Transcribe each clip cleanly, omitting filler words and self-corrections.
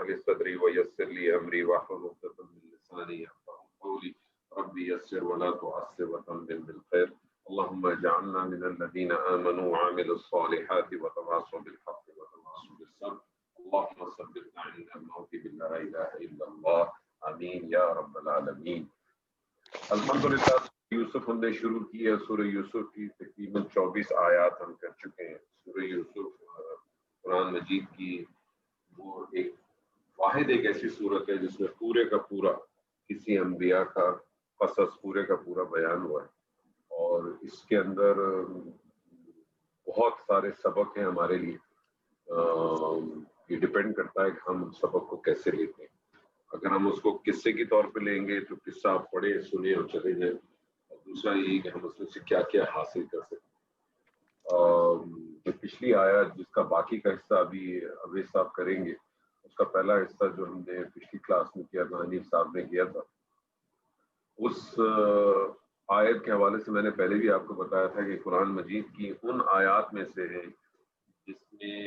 لي صدري ويسر لي أمري واحلل عقدة من لساني يفقهوا قولي ربي يسر ولا تعسر وتمم بالخير اللهم اجعلنا من الذين آمنوا وعملوا الصالحات وتواصوا بالحق وتواصوا بالصبر اللهم ثبتنا عند الموت باللا إله إلا الله آمین یا رب العالمین۔ الحمدللہ یوسف ہم نے شروع کی ہے۔ سورہ یوسف کی تقریباً 24 آیات ہم کر چکے ہیں۔ سورہ یوسف قرآن مجید کی وہ ایک واحد ایک ایسی صورت ہے جس میں پورے کا پورا کسی انبیاء کا قصص پورے کا پورا بیان ہوا ہے، اور اس کے اندر بہت سارے سبق ہیں ہمارے لیے۔ یہ ڈپینڈ کرتا ہے کہ ہم اس سبق کو کیسے لیتے ہیں۔ اگر ہم اس کو قصے کے طور پہ لیں گے تو قصہ آپ پڑھیں سنیں اور چلے جائیں، اور دوسرا یہ کہ ہم اس میں سے کیا کیا حاصل کر سکیں۔ جو پچھلی آیت جس کا باقی کا حصہ ابھی اویس صاحب کریں گے، اس کا پہلا حصہ جو ہم نے پچھلی کلاس میں کیا تھا، حنیف صاحب نے کیا تھا، اس آیت کے حوالے سے میں نے پہلے بھی آپ کو بتایا تھا کہ قرآن مجید کی ان آیات میں سے ہے جس میں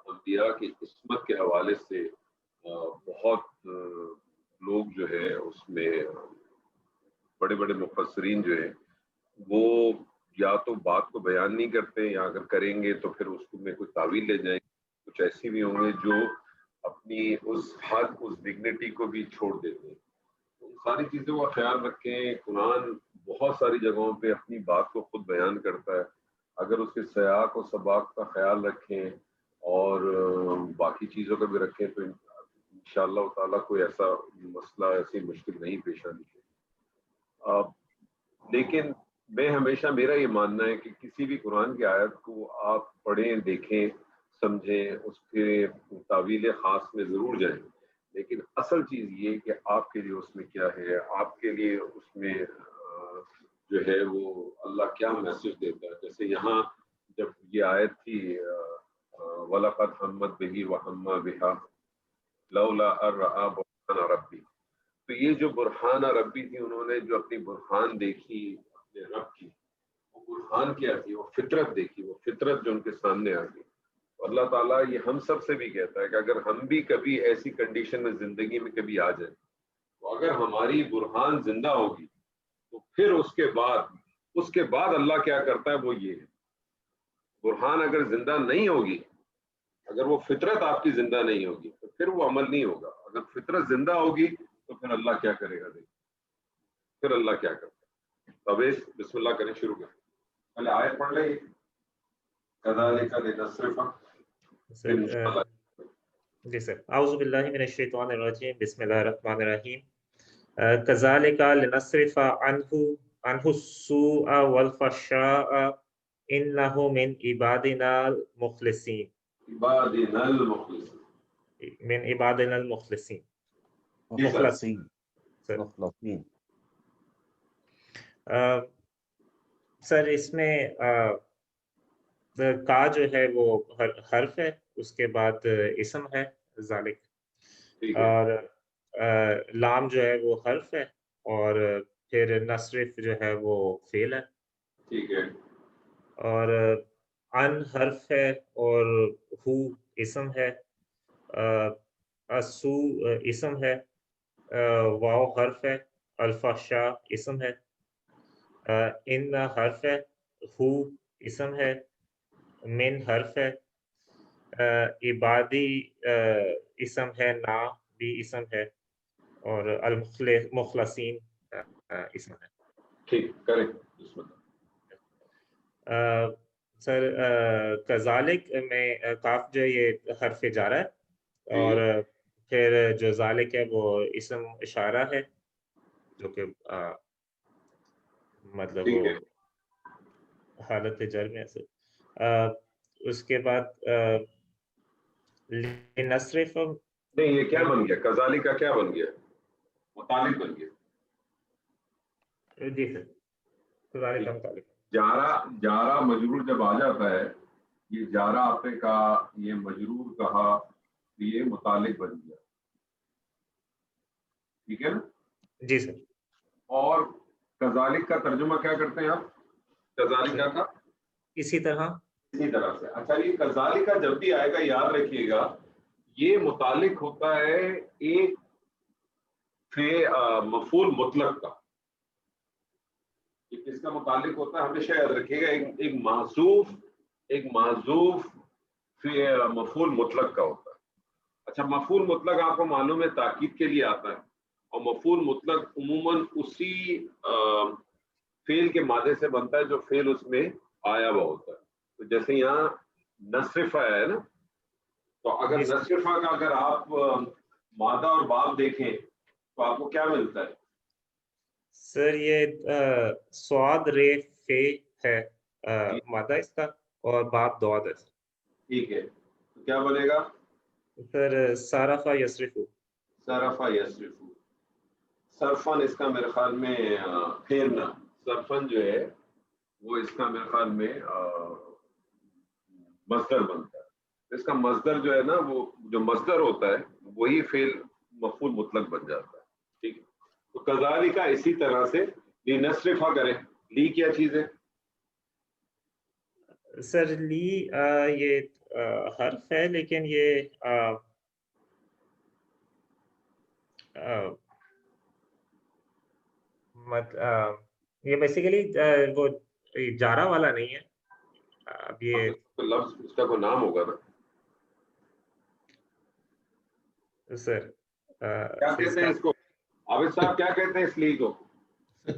انبیاء کی عصمت کے حوالے سے بہت لوگ جو ہے اس میں بڑے بڑے مفسرین جو ہیں وہ یا تو بات کو بیان نہیں کرتے، یا اگر کریں گے تو پھر اس میں کوئی تعویل لے جائیں گے۔ کچھ ایسی بھی ہوں گے جو اپنی اس حد اس ڈگنیٹی کو بھی چھوڑ دیتے ہیں۔ ان ساری چیزوں کا خیال رکھیں۔ قرآن بہت ساری جگہوں پہ اپنی بات کو خود بیان کرتا ہے، اگر اس کے سیاق و سباق کا خیال رکھیں اور باقی چیزوں کا بھی رکھیں تو انشاءاللہ تعالیٰ کوئی ایسا مسئلہ ایسی مشکل نہیں پیش آنی چاہیے۔ لیکن میں ہمیشہ میرا یہ ماننا ہے کہ کسی بھی قرآن کی آیت کو آپ پڑھیں، دیکھیں، سمجھیں، اس کے تعویل خاص میں ضرور جائیں، لیکن اصل چیز یہ کہ آپ کے لیے اس میں کیا ہے، آپ کے لیے اس میں جو ہے وہ اللہ کیا میسج دیتا ہے۔ جیسے یہاں جب یہ آیت تھی وَلَقَدْ هَمَّتْ بِهِ وَهَمَّ بِهَا لَوْلَا أَن رَأَىٰ بُرْهَانَ رَبِّهِ، تو یہ جو برہان ربی تھی، انہوں نے جو اپنی برہان دیکھی اپنے رب کی، وہ برہان کیا تھی؟ وہ فطرت دیکھی، وہ فطرت جو ان کے سامنے آ گئی۔ اللہ تعالیٰ یہ ہم سب سے بھی کہتا ہے کہ اگر ہم بھی کبھی ایسی کنڈیشن میں زندگی میں کبھی آ جائیں تو اگر ہماری برہان زندہ ہوگی تو پھر اس کے بعد اللہ کیا کرتا ہے وہ یہ ہے۔ برہان اگر زندہ نہیں ہوگی، اگر وہ فطرت آپ کی زندہ نہیں ہوگی تو پھر وہ عمل نہیں ہوگا۔ اگر فطرت زندہ ہوگی تو پھر اللہ کیا کرے گا؟ دیکھ پھر اللہ کیا کرتا ہے۔ اویس بسم اللہ کریں، شروع کریں، پہلے آیت پڑھ لیں۔ کذالک لنصرف جی سر، اعوذ باللہ من الشیطان الرجیم، بسم اللہ الرحمن الرحیم۔ کذالک لنصرف عنہ السوء والفحشاء انہ من عبادنا المخلصین، من عبادنا المخلصین مخلصین۔ سر اس میں کا جو ہے وہ حرف ہے، اس کے بعد اسم ہے ذالک، اور لام جو ہے وہ حرف ہے، اور پھر نصرف جو ہے وہ فعل ہے، ٹھیک ہے، اور ان حرف ہے، اور ہو اسم ہے، اسو اسم ہے، واو حرف ہے، الفحشاء اسم ہے، ان حرف ہے، ہو اسم ہے، من حرف ہے، عبادی اسم ہے، نا بھی اسم ہے، اور المخلصین اسم ہے۔ ٹھیک کریں بسم اللہ۔ سر کذالک میں کاف جو یہ حرف جارہ ہے، اور پھر جو ذالک ہے وہ اسم اشارہ ہے، جو کہ مطلب وہ حالت جر میں ہے۔ اس کے بعد لنصرف، نہیں یہ کیا بن گیا؟ کذالک کا کیا بن گیا؟ متعلق بن گیا۔ جی سر، کذالک کا متعلق جارہ مجرور جب آ جاتا ہے، یہ جارہ آپ نے کہا، یہ مجرور کہا، یہ متعلق بن گیا، ٹھیک ہے نا؟ جی سر۔ اور کذالک کا ترجمہ کیا کرتے ہیں آپ؟ کذالک کا اسی طرح سے۔ اچھا، یہ کذالک کا جب بھی آئے گا یاد رکھیے گا، یہ متعلق ہوتا ہے ایک مفعول مطلق کا. یہ کس کا متعلق ہوتا ہے ہمیشہ یاد رکھیے گا, ایک محذوف مفعول مطلق کا ہوتا ہے. اچھا, مفعول مطلق آپ کو معلوم ہے تاکید کے لیے آتا ہے, اور مفعول مطلق عموماً اسی فعل کے مادے سے بنتا ہے جو فعل اس میں آیا ہوا ہوتا ہے. تو جیسے یہاں نصرفہ ہے نا, تو اگر نصرفہ کا اگر آپ مادہ اور باب دیکھیں تو آپ کو کیا ملتا ہے؟ سر یہ سواد رے فے ہے مادہ اس کا, اور باب دعاد ہے. ٹھیک ہے, تو کیا بنے گا سر؟ صرفہ یصرفو. صرفہ یصرفو. صرفن اس کا میرے خیال میں پھیرنا, صرفن جو ہے وہ اس کا میرے خیال میں مصدر بنتا ہے. اس کا مصدر جو ہے نا, وہ جو مصدر ہوتا ہے وہی فعل مفعول مطلق بن جاتا ہے. ٹھیک ہے, تو کذالک اسی طرح سے لنصرفہ کریں. لی کیا چیز ہے سر؟ لی یہ حرف ہے, لیکن یہ یہ بیسیکلی وہ جارا والا نہیں ہے. اب یہ لفظ اس کا کوئی نام ہوگا نا سر. کیا کہتے ہیں اس کو عابد صاحب, کیا کہتے ہیں اس لی کو؟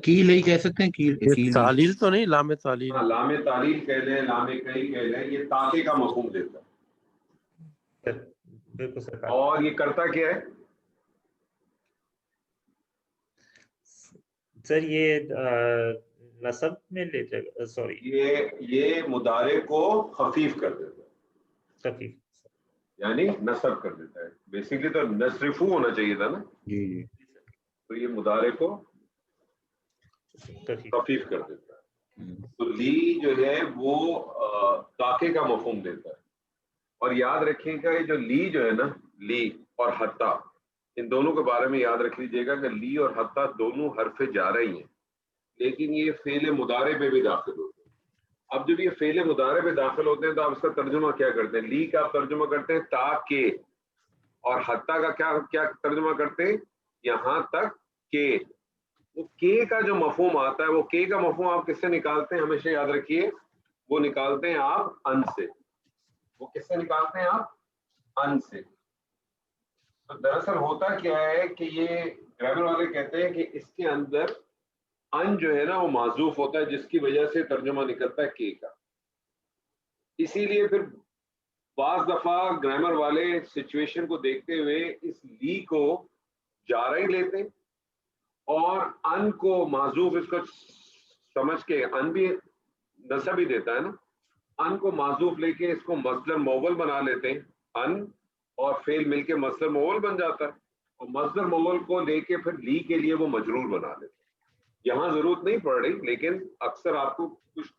کیل ہی کہہ سکتے ہیں, کیل تعلیل تو نہیں, لام تعلیل. ہاں, لام تعلیل کہہ لیں, لام کئی کہہ لیں, یہ تاکے کا مفہوم دیتا ہے. بالکل سر. اور یہ کرتا کیا ہے سر؟ یہ نصب میں لے جائے گا, سوری یہ مضارع کو خفیف کر دیتا ہے, خفیف, یعنی نصب کر دیتا ہے. بیسیکلی تو نصرفو ہونا چاہیے تھا نا, جی. تو یہ مضارع کو خفیف کر دیتا ہے. تو لی جو ہے وہ تاکے کا مفہوم دیتا ہے. اور یاد رکھیں گا یہ جو لی جو ہے نا, لی اور حتی, ان دونوں کے بارے میں یاد رکھ لیجیے گا کہ لی اور حتی دونوں حرف جارہ ہی ہیں, لیکن یہ فعل مضارع پہ بھی داخل ہوتے ہیں. اب جب یہ فعل مضارع پہ داخل ہوتے ہیں تو آپ اس کا ترجمہ کیا کرتے ہیں؟ لی کا آپ ترجمہ کرتے ہیں تاکہ, اور حتی کا کیا ترجمہ کرتے ہیں؟ یہاں تک کہ. وہ کے کا جو مفہوم آتا ہے, وہ کے کا مفہوم آپ کس سے نکالتے ہیں ہمیشہ یاد رکھیے, وہ نکالتے ہیں آپ ان سے. وہ کس سے نکالتے ہیں آپ؟ ان سے. تو دراصل ہوتا کیا ہے کہ یہ گرامر والے کہتے ہیں کہ اس کے اندر ان جو ہے نا وہ معذوف ہوتا ہے, جس کی وجہ سے ترجمہ نکلتا ہے کے کا. اسی لیے پھر بعض دفعہ گرامر والے سچویشن کو دیکھتے ہوئے اس لی کو جارہ ہی لیتے ہیں, اور ان کو معذوف اس کو سمجھ کے, ان بھی نصب ہی دیتا ہے نا, ان کو معذوف لے کے اس کو مصدر مول بنا لیتے ہیں. ان اور فعل مل کے مصدر مول بن جاتا ہے, اور مصدر مول کو لے کے پھر لی کے لیے وہ مجرور بنا لیتے ہیں. یہاں ضرورت نہیں پڑ رہی, لیکن اکثر آپ کو کچھ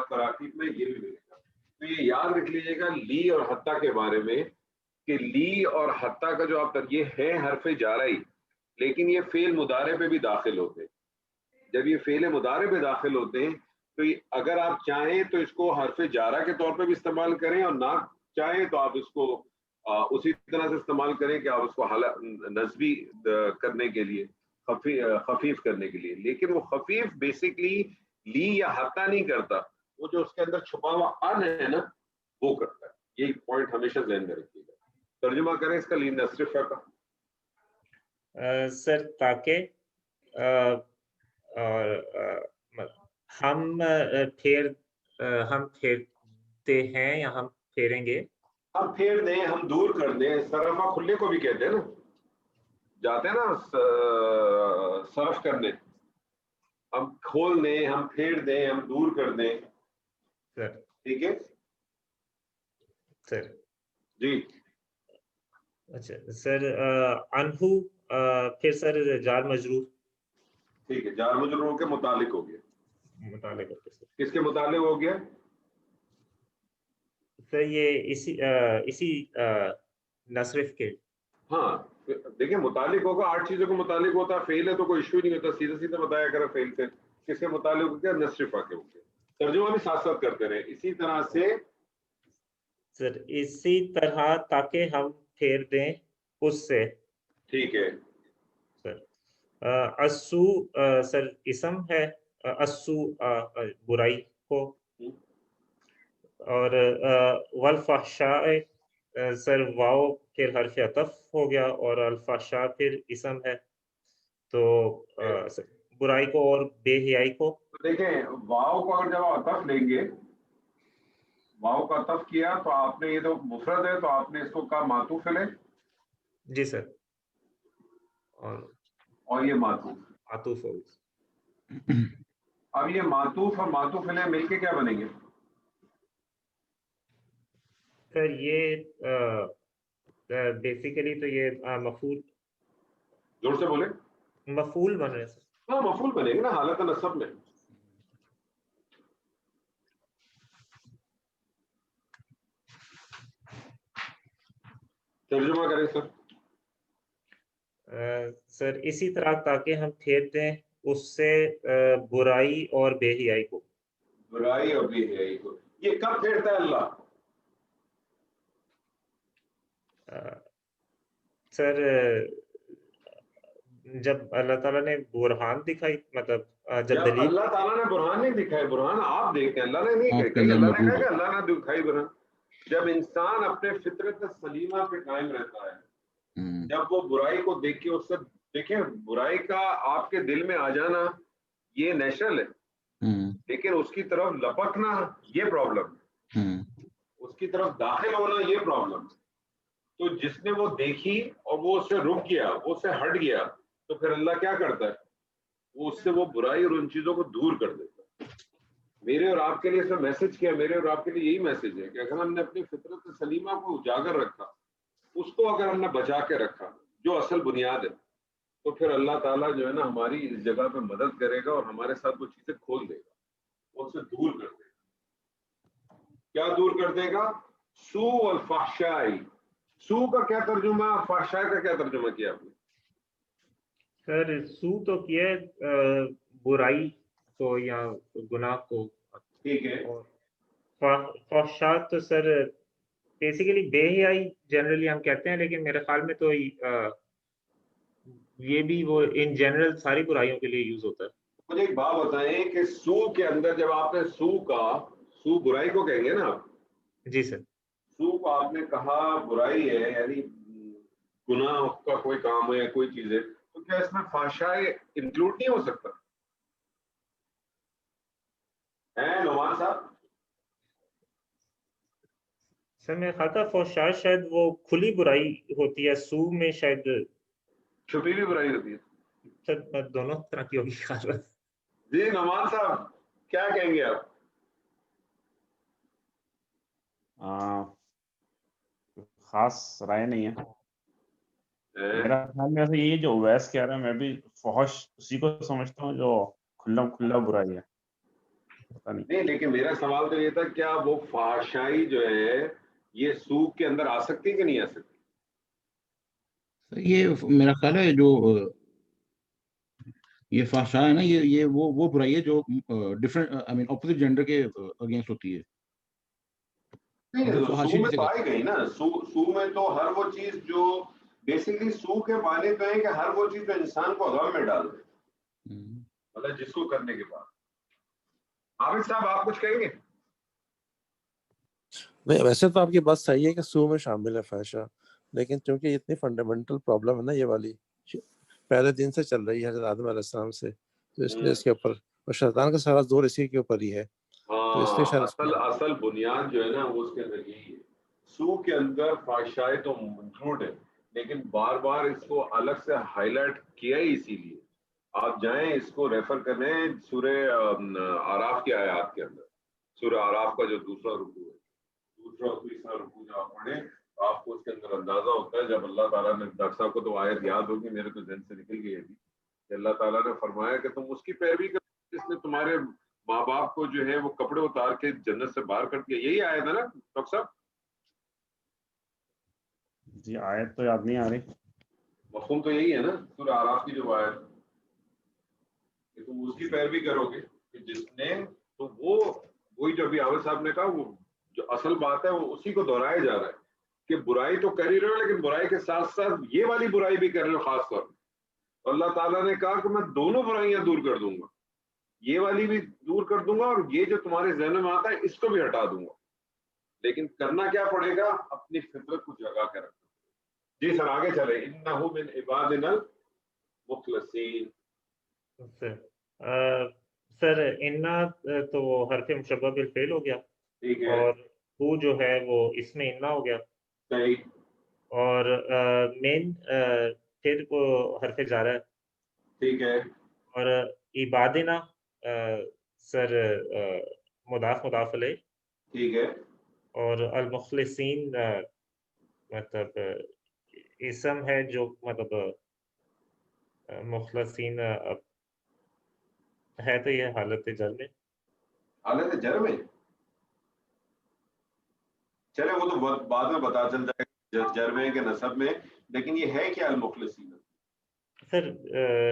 تراکیب میں یہ بھی ملے گا. تو یہ یاد رکھ لیجیے گا لی اور حتی کے بارے میں کہ لی اور حتی کا جو آپ یہ ہے حرف جارہ ہی, لیکن یہ فعل مضارع پہ بھی داخل ہوتے ہیں. جب یہ فعل مضارع پہ داخل ہوتے ہیں تو اگر آپ چاہیں تو اس کو حرف جارہ کے طور پہ بھی استعمال کریں, اور نہ چاہیں تو آپ اس کو اسی طرح سے استعمال کریں کہ آپ اس کو نصبی کرنے کے لیے, خفیف کرنے کے لیے. لیکن وہ خفیف بیسکلی لی یا حتی نہیں کرتا, وہ جو اس کے اندر چھپا ہوا ان ہے نا وہ کرتا ہے. یہ پوائنٹ ہمیشہ ذہن میں رکھیے گا. ترجمہ کریں اس کا لنصرفہ کا. سر تاکہ اور ہم پھیرتے ہیں یا ہم پھیریں گے. ہم پھیر دیں, ہم دور کر دیں. صرفہ کھلے کو بھی کہتے ہیں نا, جاتے ہیں نا صرف کرنے, ہم کھول دیں, ہم پھیر دیں, ہم دور کر دیں. سر ٹھیک ہے سر. جی. اچھا سر, انہو پھر سر جار مجرور. ٹھیک ہے, جار مجرور کے متعلق ہو گیا. متعلق کس کے متعلق ہو گیا سر؟ یہ اسی نصرف کے. ہاں دیکھیں متعلق ہوگا, 8 چیزوں کو متعلق ہوتا ہے. فعل ہے تو کوئی ایشو نہیں ہوتا, سیدھا سیدھا بتایا کرے فعل سے کس کے متعلق ہو گیا, نصرفہ کے ہو گیا. ترجمہ بھی ساتھ ساتھ کرتے رہے. اسی طرح سے سر اسی طرح تاکہ ہم پھیر دیں اس سے. ٹھیک ہے سر اسو سر اسم ہے اسو برائی کو, اور والفحشاء سر واو پھر حرف عطف ہو گیا اور الفحشاء پھر اسم ہے. تو برائی کو اور بے حیائی کو. دیکھیں واو کو اگر جب آپ عطف لیں گے, واو کا عطف کیا تو آپ نے یہ تو مفرد ہے تو آپ نے اس کو کہا معطوف ہے. جی سر, اور یہ معطوف عطوف ہو. اب یہ معطوف اور معطوف علیہ مل کے کیا بنیں گے؟ سر یہ بیسیکلی تو یہ مفعول, زور سے بولے. مفعول بن رہے ہیں سر. ہاں مفعول بنے گا نا حالت نصب میں. ترجمہ کریں سر. سر اسی طرح تاکہ ہم پھیر دیں اس سے برائی اور بے حیائی کو. برائی اور بے حیائی کو یہ کب پھیرتا ہے اللہ؟ سر جب اللہ تعالیٰ نے برہان دکھائی, مطلب جب دلیل. اللہ تعالیٰ نے برہان نہیں دکھائے, برہان آپ دیکھیں, اللہ نے نہیں آپ کے کہا, اندر اللہ نے موجود کہا ہے. کہ اللہ نے دکھائی برہان. جب انسان اپنے فطرت سلیمہ پہ قائم رہتا ہے, جب وہ برائی کو دیکھ کے اس سے, دیکھیں برائی کا آپ کے دل میں آ جانا یہ نیچرل ہے, لیکن اس کی طرف لپکنا یہ پرابلم ہے, اس کی طرف داخل ہونا یہ پرابلم ہے. تو جس نے وہ دیکھی اور وہ اس سے رک گیا, وہ اس سے ہٹ گیا, تو پھر اللہ کیا کرتا ہے, وہ اس سے وہ برائی اور ان چیزوں کو دور کر دیتا ہے. میرے اور آپ کے لیے اس میں میسج کیا, میرے اور آپ کے لیے یہی میسج ہے کہ اگر ہم نے اپنی فطرت سلیمہ کو اجاگر رکھا, اس کو اگر ہم نے بچا کے رکھا جو اصل بنیاد ہے, تو پھر اللہ تعالیٰ جو ہے نا ہماری اس جگہ پہ مدد کرے گا اور ہمارے ساتھ وہ چیزیں کھول دے گا, وہ اسے دور کر دے گا. کیا دور کر دے گا؟ سو والفحشاء. سو کا کیا ترجمہ, فحشاء کا کیا ترجمہ کیا آپ نے؟ سر سو تو کیا ہے برائی کو یا گناہ کو. ٹھیک ہے. اور فحشات تو سر بیسیکلی بے حیائی جنرلی ہم کہتے ہیں, لیکن میرے خیال میں تو یہ بھی وہ ان جنرل ساری برائیوں کے لیے یوز ہوتا ہے. مجھے ایک بات بتائیں کہ سو کے اندر جب آپ نے سو کا, سو برائی کو کہیں گے نا آپ؟ جی سر. سو کو آپ نے کہا برائی ہے, یعنی گناہ کا کوئی کام ہے, کوئی چیز ہے, تو کیا اس میں فحشاء انکلوڈ نہیں ہو سکتا ہے نعمان صاحب؟ سر میں خاطہ فحشاء شاید وہ کھلی برائی ہوتی ہے, سو میں شاید چھپی ہوئی برائی ہوتی ہے. سر دونوں طرح کی ہوگی خیال. جی نعمان صاحب کیا کہیں گے آپ؟ خاص رائے نہیں ہے میرا خیال میں. ایسے یہ جو اویس کہہ رہا ہے, میں بھی فحش اسی کو سمجھتا ہوں جو کھلا برائی ہے. پتہ نہیں, لیکن میرا سوال تو یہ تھا کیا وہ فحشائی جو ہے یہ سوق کے اندر آ سکتی کہ نہیں آ سکتی؟ یہ میرا خیال ہے جو یہ فحشاء ہے نا, یہ وہ برائی ہے جو different I mean opposite gender کے اگینسٹ ہوتی ہے. سو میں تو آئے گئی نا, سو میں تو ہر وہ چیز جو بیسکلی سو کے معنی تو ہے کہ ہر وہ چیز جو انسان کو غم میں ڈال دے, مطلب جس کو کرنے کے بعد. عابد صاحب آپ کچھ کہیں گے؟ نہیں ویسے تو آپ کی بات صحیح ہے کہ سو میں شامل ہے فحشا, لیکن چونکہ اتنی فنڈامنٹل پرابلم ہے نا یہ والی, پہلے دن سے چل رہی ہے حضرت آدم علیہ السلام سے, تو اس لیے اس کے اوپر, اور شیطان کا سارا زور اسی کے اوپر ہی ہے. تو اس لیے شاید اصل بنیاد جو ہے نا وہ اس کے اندر یہی ہے. سو کے اندر فحشاء تو انکلوڈ ہے, لیکن بار بار اس کو الگ سے ہائی لائٹ کیا ہی اسی لیے. آپ جائیں اس کو ریفر کریں سورہ آراف کی آیات کے اندر, سورہ آراف کا جو دوسرا رکوع ہے, دوسرا اور تیسرا رکوع جو آپ پڑھیں آپ کو اس کے اندر اندازہ ہوتا ہے. جب اللہ تعالیٰ نے, ڈاکٹر صاحب کو تو آیت یاد ہوگی, میرے تو ذہن سے نکل گئی ابھی, کہ اللہ تعالیٰ نے فرمایا کہ تم اس کی پیروی کرو جس نے تمہارے ماں باپ کو جو ہے وہ کپڑے اتار کے جنت سے باہر کر دیا. یہی آیت ہے نا ڈاکٹر صاحب؟ جی آیت تو یاد نہیں آ رہی. مفہوم تو یہی ہے نا سورہ آراف کی جو آیت کہ تم اس کی پیروی کرو گے کہ جس نے, تو وہ وہی جو ابھی عابد صاحب نے کہا, وہ جو اصل بات ہے وہ اسی کو دہرایا جا رہا ہے کہ برائی تو کر ہی رہے ہو لیکن برائی کے ساتھ ساتھ یہ والی برائی بھی کر رہے ہو خاص طور پر. اللہ تعالیٰ نے کہا کہ میں دونوں برائیاں دور کر دوں گا, یہ والی بھی دور کر دوں گا اور یہ جو تمہارے ذہن میں آتا ہے اس کو بھی ہٹا دوں گا. لیکن کرنا کیا پڑے گا؟ اپنی فطرت کو جگا کے رکھنا. جی سر آگے چلے. انہو من عبادنا المخلصین. سر انا تو حرف مشبہ بالفعل ہو گیا, ٹھیک ہے, اور ہو جو ہے وہ اس میں انا ہو گیا, صحیح, اور من پھر وہ حرف جارہ ہے, ٹھیک ہے, اور عبادنا سر مضاف مضاف علیہ, ٹھیک ہے, اور المخلصین مطلب اسم ہے جو مطلب مخلصین ہے تو یہ حالت جر میں, حالت جر میں. چلے وہ تو بعد میں پتا چل جائے گا جر میں کہ نصب میں, لیکن یہ ہے کیا المخلصین؟ سر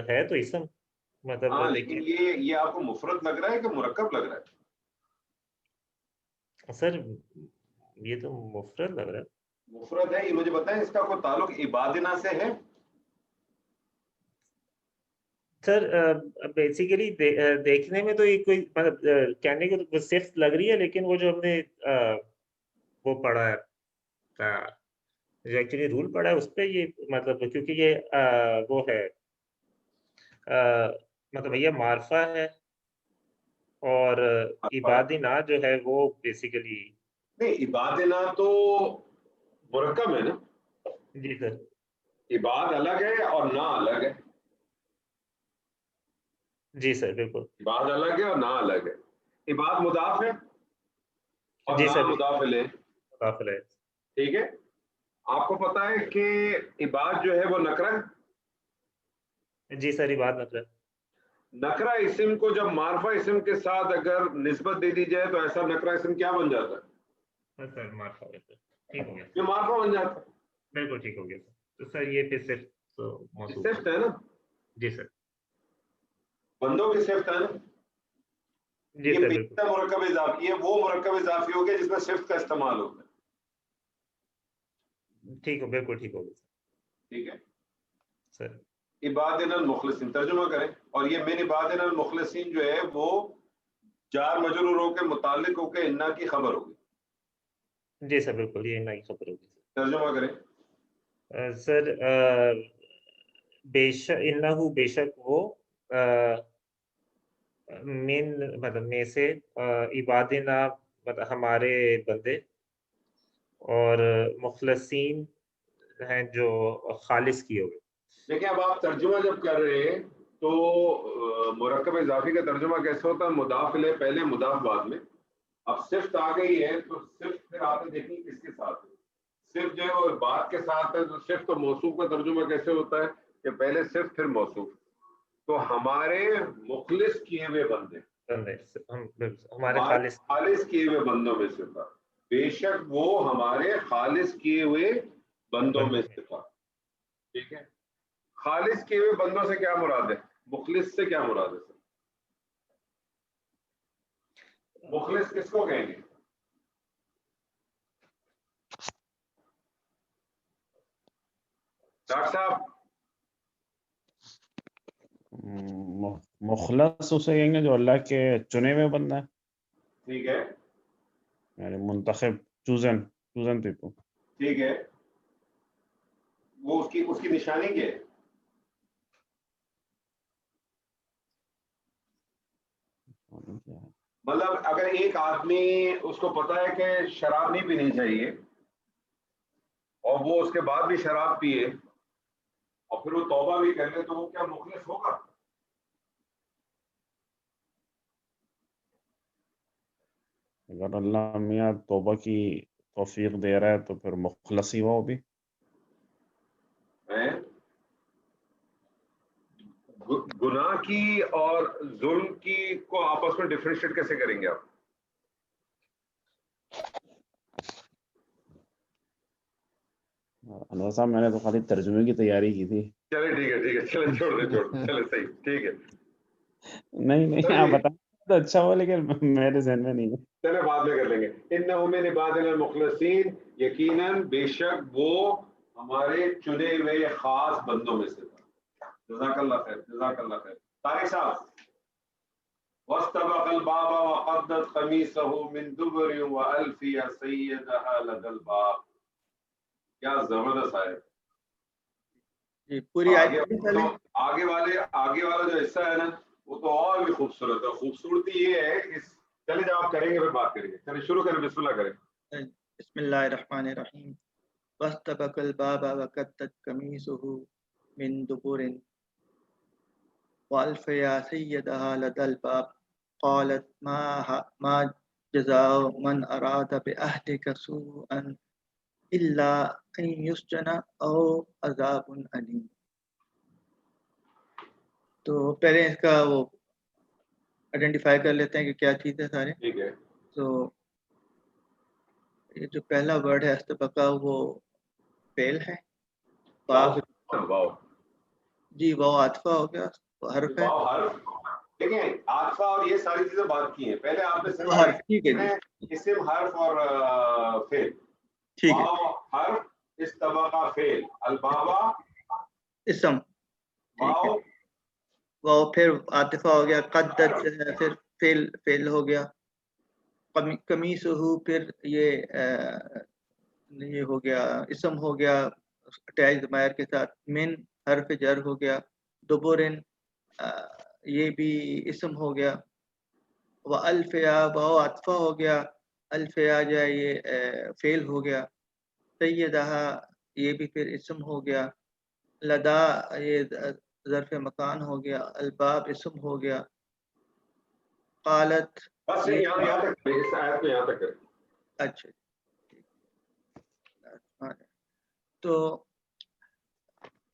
ہے تو اسم مطلب. ہاں لیکن یہ آپ کو مفرد لگ رہا ہے کہ مرکب لگ رہا ہے؟ سر یہ تو مفرد لگ رہا ہے. مفرد ہے. یہ مجھے بتائیں اس کا کوئی تعلق عبادنا سے ہے؟ سر بیسیکلی دیکھنے میں تو یہ کوئی مطلب کہنے کو صرف لگ رہی ہے, لیکن وہ جو ہم نے وہ پڑھا ہے جو ایکچولی رول پڑھا ہے اس پہ یہ مطلب, کیونکہ یہ وہ ہے مطلب یہ معرفہ ہے, اور عبادنا جو ہے وہ بیسیکلی نہیں, عبادنا تو مرکب ہے نا. جی سر. عباد الگ ہے اور نا الگ ہے. جی سر بالکل. عباد الگ ہے اور نا الگ ہے. عباد مضاف ہے اور جی نا سر مضاف الیہ. مضاف الیہ. ٹھیک ہے. آپ کو پتا ہے کہ عباد جو ہے وہ نکرہ ہے. جی سر عباد نکرہ. نکرہ اسم کو جب معرفہ اسم کے ساتھ اگر نسبت دے دی جائے تو ایسا نکرہ اسم کیا بن جاتا ہے؟ سر معرفہ ہو گیا. ٹھیک ہو گیا. یہ معرفہ بن جاتا ہے. بالکل ٹھیک ہو گیا سر. تو سر یہ پھر صرف موصوف صفت ہے نا. جی سر. بندوں کی صفت ہے نا. جی یہ سر پیچھے بالکل. مرکب اضافی ہے, وہ مرکب اضافی ہو گیا جس میں صفت کا استعمال ہوتا ہے. ٹھیک ہو, بالکل ٹھیک ہو گیا سر. ٹھیک ہے سر عبادنا المخلصین ترجمہ کریں. اور یہ من عبادنا المخلصین جو ہے وہ جار مجروروں کے متعلق ہو کے انا کی خبر ہوگی. جی سر بالکل یہ نئی خبر ہوگی سر. ترجمہ کریں. سر بے شک انہو بے شک وہ من مطلب میں سے عبادنا مطلب ہمارے بندے, اور مخلصین ہیں جو خالص کیے ہوئے. دیکھیں اب آپ ترجمہ جب کر رہے ہیں تو مرکب اضافی کا ترجمہ کیسے ہوتا ہے؟ مضاف الیہ پہلے مضاف بعد میں. اب صفت آ گئی ہے تو صفت پھر آتے دیکھیں کس کے ساتھ ہے. صرف جو ہے وہ بات کے ساتھ ہے, تو صرف تو موصوف کا ترجمہ کیسے ہوتا ہے کہ پہلے صرف پھر موصوف. تو ہمارے مخلص کیے ہوئے بندے, ہمارے خالص خالص کیے ہوئے بندوں میں سے تھا. بے شک وہ ہمارے خالص کیے ہوئے بندوں میں سے تھا. ٹھیک ہے. خالص کیے ہوئے بندوں سے کیا مراد ہے؟ مخلص سے کیا مراد ہے؟ مخلص کس کو کہیں گے؟ ڈاکٹر صاحب مخلص اسے کہیں گے جو اللہ کے چنے ہوئے بندہ ہے. ٹھیک ہے, یعنی منتخب چوزن پیپل. ٹھیک ہے. وہ اس کی نشانی کیا ہے؟ مطلب اگر ایک آدمی اس کو پتا ہے کہ شراب نہیں پینی چاہیے اور وہ اس کے بعد بھی شراب پیے اور پھر وہ توبہ بھی کر لے تو وہ کیا مخلص ہوگا؟ اگر اللہ میاں توبہ کی توفیق دے رہا ہے تو پھر مخلص ہی وہ بھی. گناہ کی اور ظلم کی کو آپس میں ڈفرینشیٹ کیسے کریں گے آپ؟ انور صاحب میں نے تو خالی ترجمے کی تیاری کی تھی. چلے ٹھیک ہے چلے چھوڑ دیں چلے صحیح ٹھیک ہے. نہیں آپ بتائیں تو اچھا ہوا لیکن میرے ذہن میں نہیں ہے. چلے بعد میں کر لیں گے. انہم من عبادنا المخلصین، یقیناً بے شک وہ ہمارے چنے ہوئے خاص بندوں میں سے تھا. جزاک اللہ خیر، جزاک اللہ خیر. طارق صاحب، واستبق الباب وقدت قمیصه من دبر والفی سیدها لدى الباب. کیا زبردست ہے. جی پوری آگے والا جو حصہ ہے نا وہ تو اور بھی خوبصورت ہے. خوبصورتی یہ ہے کہ چلے جب آپ کریں گے پھر بات کریں گے. چلے شروع کریں، بسم اللہ کریں. بسم اللہ الرحمن الرحیم. واستبق الباب وقدت قمیصه من دبر والف یا سیدها لدى الباب قالت ما جزاء من اراد باهلك سوءا الا ان يسجن او عذاب الیم. تو پہلے اس کا وہ آئیڈینٹیفائی کر لیتے ہیں کہ کیا چیز ہے سارے. ٹھیک ہے. تو یہ جو پہلا ورڈ ہے استبقا وہ فعل ہے. واو جی واو عاطفہ ہو گیا، حرف ہے. دیکھیں عاطفہ اور یہ ساری چیزیں بات کی ہیں. پہلے آپ نے حرف ٹھیک ہے جی، اسم حرف اور فعل. ٹھیک ہے. واو حرف، استبقا فعل، البابا اسم، واو واو پھر عاطفہ ہو گیا، قدت پھر فعل ہو گیا، قمیصہ پھر یہ ہو گیا اسم ہو گیا اٹیچ ضمائر کے ساتھ، من حرف جر ہو گیا، دبرن یہ بھی اسم ہو گیا، والفیا واو عطفہ ہو گیا، الفیا جو ہے یہ فعل ہو گیا، سیدہ یہ بھی پھر اسم ہو گیا، لدا یہ ظرف مکان ہو گیا، الباب اسم ہو گیا، قالت بس یہاں تک اس آیت کو یہاں تک کریں. اچھا. تو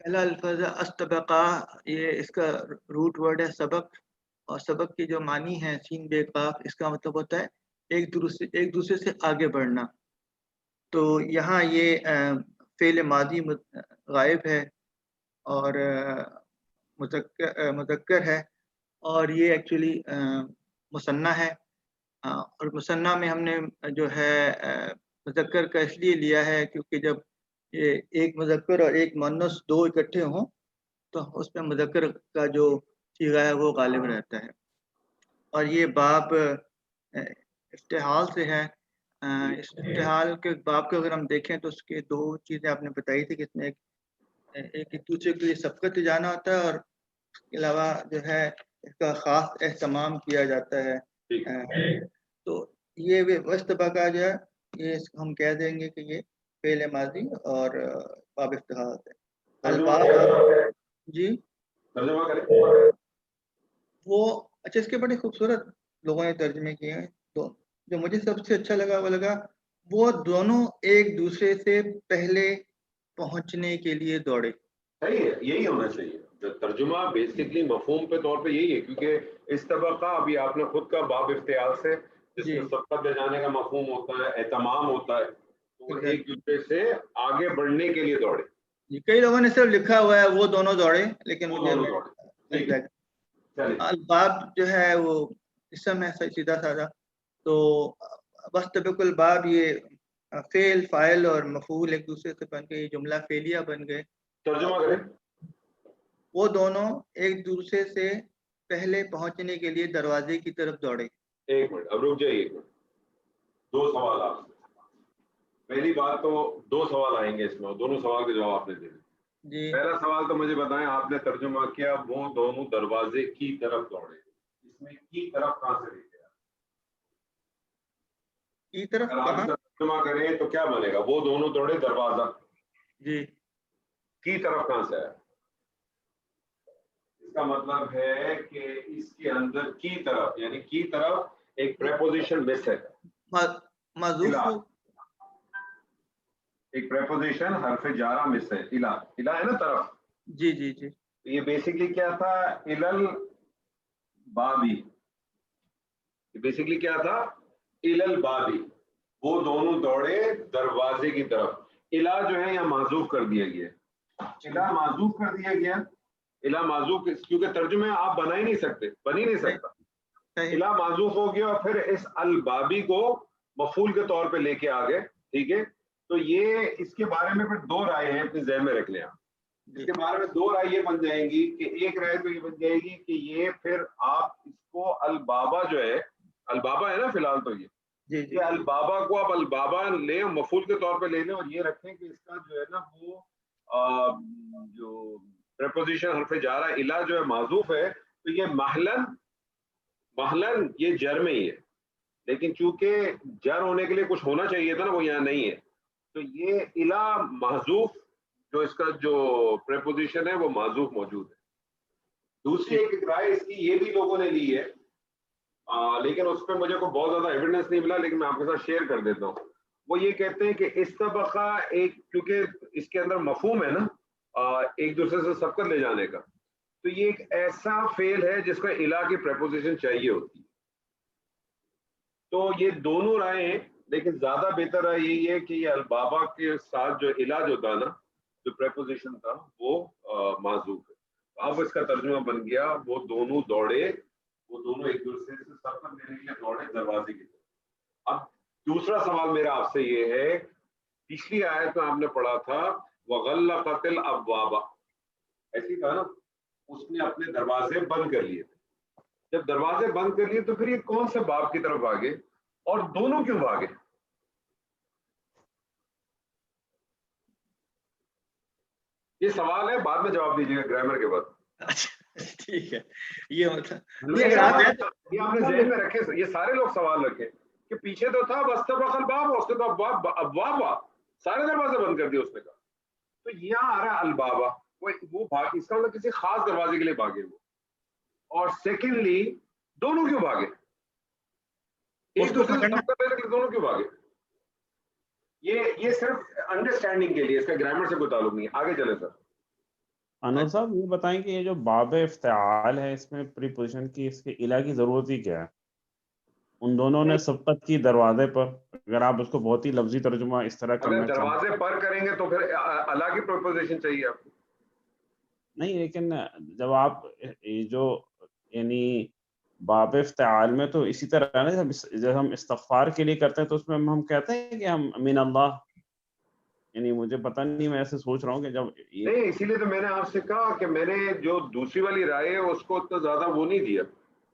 پہلا الفاظ استبقا، یہ اس کا روٹ ورڈ ہے سبق، اور سبق کی جو معنی ہے سین بے قاف، اس کا مطلب ہوتا ہے ایک دوسرے سے آگے بڑھنا. تو یہاں یہ فعل ماضی غائب ہے اور مذکر ہے، اور یہ ایکچولی مثنی ہے. اور مثنی میں ہم نے جو ہے مذکر کا اس لیے لیا ہے کیونکہ جب یہ ایک مذکر اور ایک مؤنث دو اکٹھے ہوں تو اس میں مذکر کا جو صیغہ ہے وہ غالب رہتا ہے. اور یہ باب افتحال سے ہے. اس افتحال کے باب کو اگر ہم دیکھیں تو اس کے دو چیزیں آپ نے بتائی تھی کہ اس میں ایک دوسرے کے لیے سبقت جانا ہوتا ہے، اور اس کے علاوہ جو ہے اس کا خاص اہتمام کیا جاتا ہے. تو یہ استبقا جو ہے یہ ہم کہہ دیں گے کہ یہ فعل ماضی اور باب افتحال ہے. الباب جی ترجمہ کریں. وہ اچھا، اس کے بڑے خوبصورت لوگوں نے ترجمے کیے ہیں. تو جو مجھے سب سے اچھا لگا وہ دونوں ایک دوسرے سے پہلے پہنچنے کے لیے دوڑے. صحیح ہے، یہی ہونا چاہیے. ترجمہ بیسکلی مفہوم پہ طور پہ یہی ہے، کیونکہ استبقا ابھی آپ نے خود کا باب افتعال سے جس میں سبقت لے جانے کا مفہوم ہوتا ہے، اہتمام ہوتا ہے، تو ایک دوسرے سے آگے بڑھنے کے لیے دوڑے. کئی لوگوں نے صرف لکھا ہوا ہے وہ دونوں دوڑے، لیکن مجھے الباب جو ہے وہ اسم ہے سیدھا سادہ. تو واستبق الباب یہ فعل فاعل اور مفعول ایک دوسرے سے بن گئے، جملہ فعلیہ بن گئے. ترجمہ کریں. وہ دونوں ایک دوسرے سے پہلے پہنچنے کے لیے دروازے کی طرف دوڑے. ایک منٹ اب رک جائیے، ایک منٹ. دو سوال آپ سے. پہلی بات تو دو سوال آئیں گے اس میں، دونوں سوال کے جواب آپ نے دے دیں. جی پہلا سوال تو مجھے بتائیں، آپ نے ترجمہ کیا وہ دونوں دروازے کی طرف دوڑے، اس میں کی طرف کہاں سے لے گیا؟ کی طرف کہاں ترجمہ کریں تو کیا بنے گا؟ وہ دونوں دوڑے دروازہ. جی کی طرف کہاں سے آیا؟ اس کا مطلب ہے کہ اس کے اندر کی طرف، یعنی کی طرف ایک پریپوزیشن مس ہے، معذوف ایک پریپوزیشن حرف جارہ مس ہے. الہ ہے نا طرف. جی جی جی. یہ بیسکلی کیا تھا؟ الل بابی. یہ بیسکلی کیا تھا؟ الل بابی. وہ دونوں دوڑے دروازے کی طرف. الہ جو ہے یہاں معذوف کر دیا گیا. الہ معذوف کر دیا گیا. الہ معذوف کیونکہ ترجمہ آپ بنا ہی نہیں سکتے، بن ہی نہیں سکتا. الا معذوف ہو گیا اور پھر اس البابی کو مفعول کے طور پہ لے کے آ گئے. ٹھیک ہے, تو یہ اس کے بارے میں پھر دو رائے ہیں, اپنے ذہن میں رکھ لیں آپ. اس کے بارے میں دو رائے یہ بن جائیں گی کہ ایک رائے تو یہ بن جائے گی کہ یہ پھر آپ اس کو البابا جو ہے, البابا ہے نا فی الحال تو یہ البابا کو آپ البابا لیں, مفعول کے طور پہ لے لیں اور یہ رکھیں کہ اس کا جو ہے نا وہ جو پریپوزیشن حرف جارہ الا جو ہے معذوف ہے, تو یہ محلن یہ جر میں ہی ہے, لیکن چونکہ جر ہونے کے لیے کچھ ہونا چاہیے تھا نا, وہ یہاں نہیں ہے, تو یہ الا محذوف جو اس کا جو پریپوزیشن ہے وہ معذوف موجود ہے. دوسری ایک رائے اس کی یہ بھی لوگوں نے لی ہے, لیکن اس پہ مجھے کوئی بہت زیادہ ایویڈنس نہیں ملا, لیکن میں آپ کے ساتھ شیئر کر دیتا ہوں. وہ یہ کہتے ہیں کہ استبقا ایک, کیونکہ اس کے اندر مفہوم ہے نا ایک دوسرے سے سبقت لے جانے کا, تو یہ ایک ایسا فعل ہے جس کا الا کی پریپوزیشن چاہیے ہوتی ہے. تو یہ دونوں رائے ہیں, لیکن زیادہ بہتر رائے یہی ہے کہ یہ البابا کے ساتھ جو الا جو تھا نا, جو پریپوزیشن تھا وہ معذوف ہے. اب اس کا ترجمہ بن گیا وہ دونوں دوڑے, وہ دونوں ایک دوسرے سے سبقت لینے کے لیے دوڑے دروازے کی طرف. اب دوسرا سوال میرا آپ سے یہ ہے, پچھلی آیت میں آپ نے پڑھا تھا وغلقت الابواب, ایسی تھا نا, اس نے اپنے دروازے بند کر لیے تھے. جب دروازے بند کر لیے تو پھر یہ کون سے باب کی طرف بھاگے اور دونوں کیوں بھاگے؟ یہ سوال ہے, بعد میں جواب دیجیے گا گرامر کے بعد. ٹھیک ہے, یہ مطلب یہ آپ نے ذہن میں رکھے, یہ سارے لوگ سوال رکھے کہ پیچھے تو تھا واستبق الباب, اس نے تو ابواب سارے دروازے بند کر دیے اس نے کہا, تو یہاں آ رہا ہے البابا, وہ بھاگ, اس کا مطلب کسی خاص دروازے کے لیے بھاگے وہ. اور سیکنڈلی دونوں کیوں بھاگے, ایک دوسرے سے سبقت لینے کے لیے دونوں کیوں بھاگے؟ یہ صرف انڈرسٹینڈنگ کے لیے, اس کا گرامر سے کوئی تعلق نہیں ہے. آگے چلے سر. انور صاحب یہ بتائیں کہ یہ جو باب افتعال ہے اس میں پریپوزیشن کی, اس کے الا کی ضرورت ہی کیا ہے؟ ان دونوں نے سبقت کی دروازے پر, اگر آپ اس کو بہت ہی لفظی ترجمہ اس طرح کرنا چاہیں, دروازے پر کریں گے تو پھر الا کی پریپوزیشن چاہیے آپ کو. نہیں, لیکن جب آپ جو یعنی باب افتعال میں تو اسی طرح ہے نا, جب ہم استغفار کے لیے کرتے ہیں تو اس میں ہم کہتے ہیں کہ ہم من اللہ, یعنی مجھے پتہ نہیں, میں ایسے سوچ رہا ہوں کہ جب نہیں, اسی لیے تو میں نے آپ سے کہا کہ میں نے جو دوسری والی رائے ہے اس کو اتنا زیادہ وہ نہیں دیا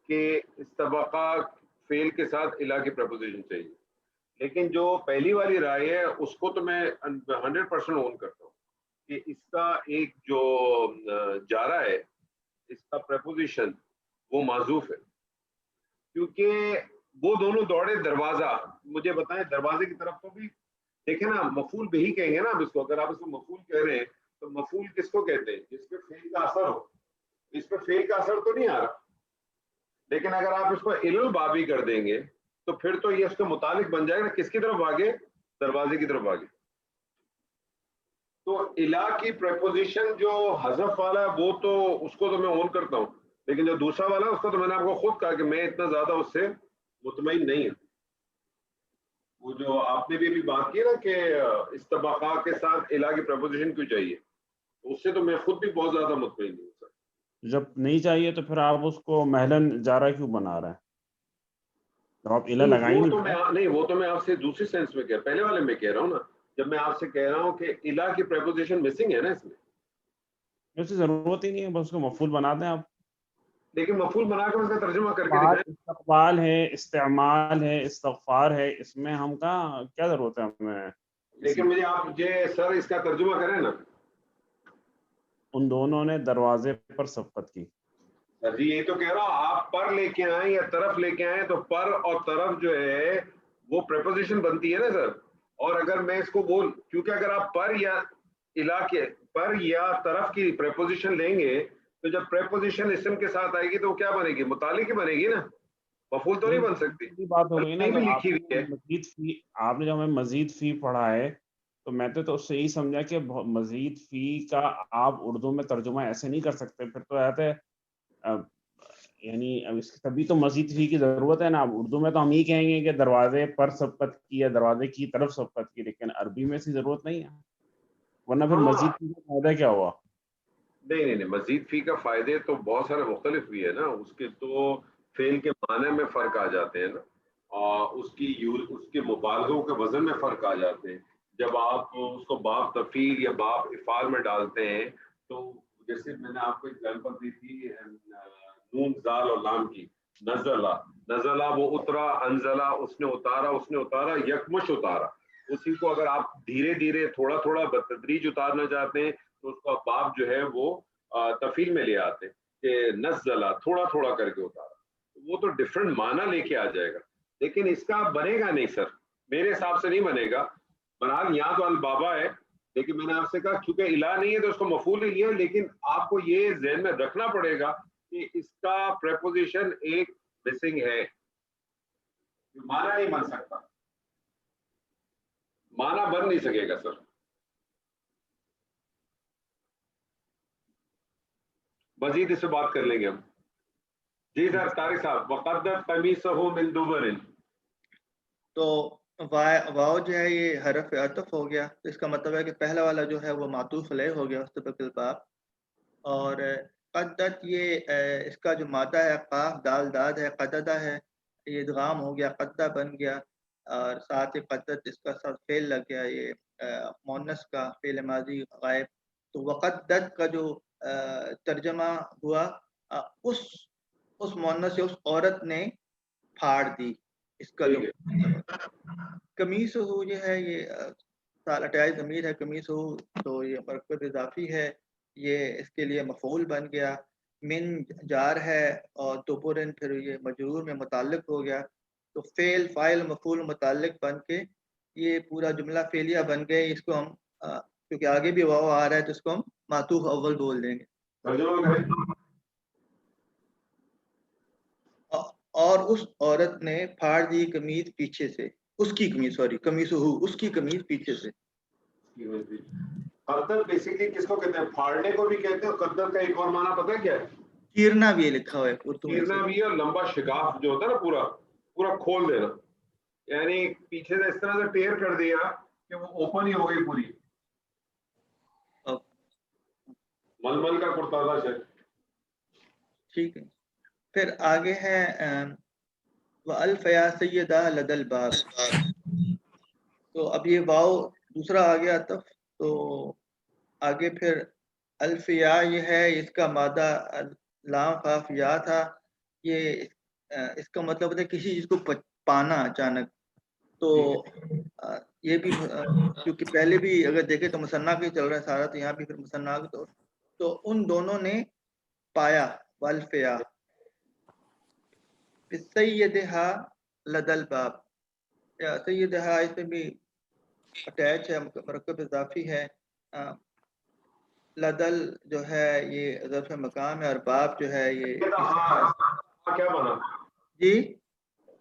کہ استبقا فعل کے ساتھ الا کی پریپوزیشن چاہیے, لیکن جو پہلی والی رائے ہے اس کو تو میں 100% اون کرتا ہوں کہ اس کا ایک جو جارہ ہے, اس کا پریپوزیشن وہ معذوف ہے, کیونکہ وہ دونوں دوڑے دروازہ. مجھے بتائیں دروازے کی طرف تو بھی دیکھیں نا, مفعول بھی ہی کہیں گے نا اب اس کو, اگر آپ اس کو مفعول کہہ رہے ہیں تو مفعول کس کو کہتے ہیں؟ جس پہ فعل کا اثر ہو. اس پہ فعل کا اثر تو نہیں آ رہا, لیکن اگر آپ اس کو البابی کر دیں گے تو پھر تو یہ اس کے متعلق بن جائے گا کس کی طرف بھاگے, دروازے کی طرف بھاگے. تو الا کی پریپوزیشن جو حذف والا ہے وہ تو اس کو تو میں اون کرتا ہوں, لیکن جو دوسرا والا ہے اس کو تو میں نے آپ کو خود کہا کہ میں اتنا زیادہ اس سے مطمئن نہیں ہوں. وہ جو آپ نے بھی بات کی نا کہ استبقا کے ساتھ الا کی پریپوزیشن کیوں چاہیے, اس سے تو میں خود بھی بہت زیادہ مطمئن نہیں ہوں سر. جب نہیں چاہیے تو پھر آپ اس کو محلن جارہ کیوں بنا رہے ہیں؟ جب آپ الا لگائیں گے نہیں, وہ تو میں آپ سے دوسری سینس میں کہہ, پہلے والے میں کہہ رہا ہوں نا, جب میں آپ سے کہہ رہا ہوں کہ الا کی پریپوزیشن مسنگ ہے نا اس میں, اس کی ضرورت ہی نہیں ہے, بس اس کو مفعول بنا دیں آپ. لیکن مفعول بنا کر اس کا ترجمہ کر کے دکھائیں. استقبال ہے, استعمال ہے, استغفار ہے, اس میں ہم کا کیا ضرورت ہے ہمیں؟ لیکن مجھے آپ سر اس کا ترجمہ کریں نا. ان دونوں نے دروازے پر سبقت کی. جی یہ تو کہہ رہا ہوں, آپ پر لے کے آئیں یا طرف لے کے آئیں تو پر اور طرف جو ہے وہ پریپوزیشن بنتی ہے نا سر. اور اگر میں اس کو بول, کیونکہ اگر آپ پر یا الا کے پر یا طرف کی پریپوزیشن لیں گے تو جب پریپوزیشن اسم کے ساتھ آئے گی تو وہ کیا بنے گی, متعلق ہی بنے گی نا, مفعول تو نہیں بن سکتی. بات ہو گئی نا, لکھی ہوئی ہے مزید فی, آپ نے جو ہمیں مزید فی پڑھا ہے تو میں تو اس سے یہی سمجھا کہ مزید فی کا آپ اردو میں ترجمہ ایسے نہیں کر سکتے, پھر تو آتے یعنی تبھی تو مزید فی کی ضرورت ہے نا. اب اردو میں تو ہم ہی کہیں گے کہ دروازے پر سبقت کی یا دروازے کی طرف سبقت کی, لیکن عربی میں اس کی ضرورت نہیں ہے, ورنہ پھر مزید فی کا فائدہ کیا ہوا؟ نہیں, مزید فی کا فائدے تو بہت سارے مختلف بھی ہے نا. اس کے تو فعل کے معنی میں فرق آ جاتے ہیں نا، اور اس کے مبالغوں کے وزن میں فرق آ جاتے ہیں. جب آپ اس کو باب تفعیل یا باب افعال میں ڈالتے ہیں تو جیسے میں نے آپ کو ایگزامپل دی تھی نون زال اور لام کی، نزلہ وہ اترا، انزلہ اس نے اتارا، یکمش اتارا. اسی کو اگر آپ دھیرے دھیرے تھوڑا تھوڑا بتدریج اتارنا چاہتے ہیں تو اس کا باب جو ہے وہ تفعیل میں لے آتے ہیں کہ نزلہ تھوڑا تھوڑا کر کے اتارا. وہ تو ڈفرنٹ معنی لے کے آ جائے گا، لیکن اس کا بنے گا نہیں سر، میرے حساب سے نہیں بنے گا. بہرحال یہاں تو البابا ہے، لیکن میں نے آپ سے کہا چونکہ الہ نہیں ہے تو اس کو مفعول ہی لیا، لیکن آپ کو یہ ذہن میں رکھنا پڑے گا کہ اس کا پریپوزیشن ایک مسنگ ہے، معنی نہیں بن سکتا، معنی بن نہیں سکے گا سر. مزید اس سے بات کر لیں گے ہم. جی سر طارق صاحب، وقدت قمیصہ من دبر. تو واو جو ہے یہ حرف عطف ہو گیا، اس کا مطلب ہے کہ پہلا والا جو ہے وہ معطوف علیہ ہو گیا مستبق الباب. اور قدت یہ اس کا جو مادہ ہے قاف دال داد ہے، قددہ ہے، یہ ادغام ہو گیا، قدہ بن گیا، اور ساتھ ہی قدت اس کا ساتھ فعل لگ گیا، یہ مؤنث کا فعل ماضی غائب. تو وقدت کا جو ترجمہ ہوا اس مؤنث سے اس عورت نے پھاڑ دی. اس کا جو قمیص ہو جو ہے یہ سالٹائی ضمیر ہے، قمیص ہو تو یہ مرکب اضافی ہے، یہ اس کے لیے مفعول بن گیا. من جار ہے اور دوپرن پھر یہ مجرور میں متعلق ہو گیا، تو فعل فاعل مفعول متعلق بن کے یہ پورا جملہ فعلیہ بن گئے. اس کو ہم کیونکہ آگے بھی واو آ رہا ہے تو اس کو ہم معطوف اول بول دیں گے. اور اس عورت نے پھاڑ دی قمیض پیچھے سے، اس کی قمیض، سوری قمیص ہو، اس کی قمیض پیچھے سے. قدر بیسیکلی کس کو کہتے ہیں؟ پھاڑنے کو بھی کہتے ہیں. قدر کا ایک اور معنی پتہ ہے کیا ہے؟ چیرنا بھی لکھا ہوا ہے اردو میں. چیرنا بھی ہے، لمبا شگاف جو ہوتا ہے نا پورا پورا کھول دینا، یعنی پیچھے سے اس طرح سے ٹیڑھ کر دیا کہ وہ اوپن ہی ہو گئی پوری. ململ کا کرتا تھا شاید. ٹھیک ہے. پھر آگے ہے وَأَلْفَ يَا سَيِّدَا لَدَى الْبَابِ. تو اب یہ واو دوسرا آ گیا عطف، تو آگے پھر الف یا یہ ہے، اس کا مادہ لام قاف یا تھا. یہ اس کا مطلب ہے کسی چیز کو پانا اچانک. تو یہ بھی کیونکہ پہلے بھی اگر دیکھیں تو مثنیٰ کے چل رہا ہے سارا، تو یہاں بھی پھر مثنیٰ تو ان دونوں نے پایا. والف یا سیدہا لدى الباب، یا سیدہا اس میں بھی اٹیچ ہے، مرکب اضافی ہے. لدل جو ہے یہ ظرف مقام ہے، اور باب جو ہے یہ کیا بنا؟ جی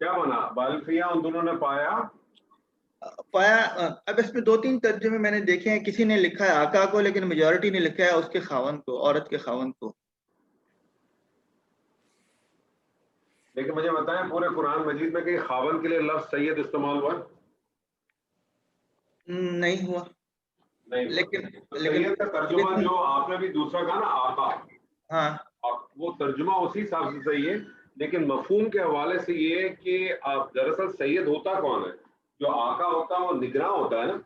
کیا بنا؟ بالفیا ان دونوں نے پایا. اب اس میں دو تین ترجمے میں نے دیکھے ہیں، کسی نے لکھا ہے آقا کو، لیکن میجورٹی نے لکھا ہے اس کے خاوند کو، عورت کے خاوند کو. لیکن مجھے بتائیں پورے قرآن مجید میں کہ خاوند کے لیے لفظ سید استعمال ہوا؟ نہیں ہوا. نہیں. لیکن سید کا ترجمہ جو آپ نے بھی دوسرا کہا نا آقا، ہاں وہ ترجمہ اسی حساب سے صحیح ہے، لیکن مفہوم کے حوالے سے یہ ہے کہ آپ دراصل سید ہوتا کون ہے؟ جو آقا ہوتا ہے وہ نگراں ہوتا ہے نا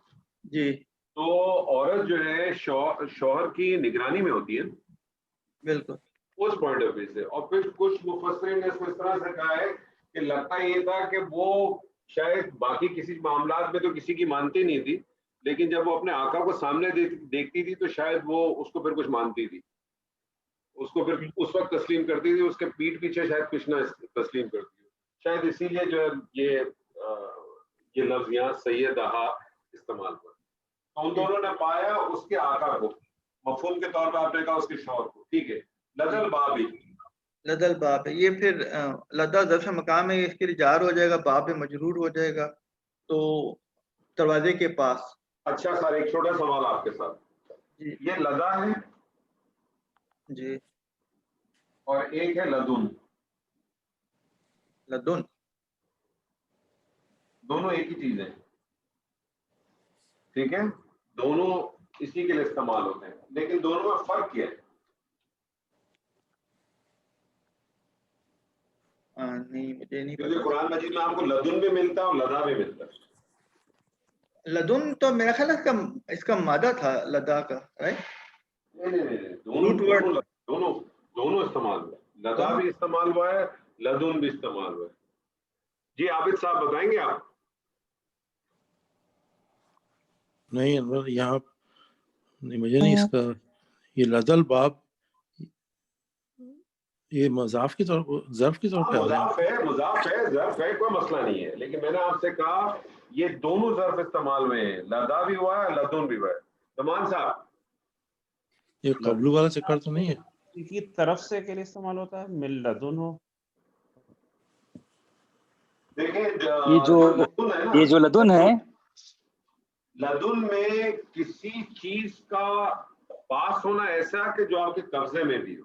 جی. تو عورت جو ہے شوہر کی نگرانی میں ہوتی ہے بالکل اس پوائنٹ آف ویو سے. اور پھر کچھ مفسرین نے اس کو اس طرح سے کہا ہے کہ لگتا یہ تھا کہ وہ شاید باقی کسی معاملات میں تو کسی کی مانتی نہیں تھی، لیکن جب وہ اپنے آقا کو سامنے دیکھتی تھی تو شاید وہ اس کو پھر کچھ مانتی تھی، اس کو پھر اس وقت تسلیم کرتی تھی، اس کے پیٹھ پیچھے شاید کچھ نہ تسلیم کرتی تھی. شاید اسی لیے جو ہے یہ لفظ یہاں سیدہ استعمال ہوا. ان دونوں نے پایا اس کے آقا کو، مفہوم کے طور پہ آپ نے کہا اس کے شوہر کو. ٹھیک ہے. لدل بابی، لدل باب ہے، یہ پھر لدا ظرف مقام ہے، اس کے لیے جار ہو جائے گا، باب میں مجرور ہو جائے گا. تو دروازے کے پاس. اچھا سر ایک چھوٹا سوال آپ کے ساتھ. جی. یہ لدا ہے جی. اور ایک ہے لدن. لدن دونوں ایک ہی چیز ہے، ٹھیک ہے، دونوں اسی کے لیے استعمال ہوتے ہیں، لیکن دونوں میں فرق کیا ہے؟ نہیں مجھے نہیں کیونکہ پتا. قرآن مجید میں آپ کو لدن بھی ملتا ہے اور لدا بھی ملتا ہے. لدن تو میرا خیال ہے اس کا مادہ تھا لدا کا، رائٹ؟ نہیں Root word. دونوں استعمال ہوا. لدا بھی استعمال ہوا ہے، لدن بھی استعمال ہوا ہے. جی عابد صاحب بتائیں گے آپ؟ نہیں انور یہاں نہیں، مجھے نہیں اس کا یہ لدل باب یہ مضاف کی طور ظرف کی طور پہ آ رہا ہے. مضاف ہے ظرف ہے، کوئی مسئلہ نہیں ہے، لیکن میں نے آپ سے کہا یہ دونوں ظرف استعمال ہوئے ہیں، لدا بھی ہوا ہے لدن بھی ہوا ہے. نعمان صاحب یہ قبلو والا چکر تو نہیں ہے؟ کی طرف سے کے لیے استعمال ہوتا ہے، مل لدن ہو. دیکھیں یہ جو لدن ہے لدن میں کسی چیز کا پاس ہونا ایسا کہ جو آپ کے قبضے میں بھی ہو،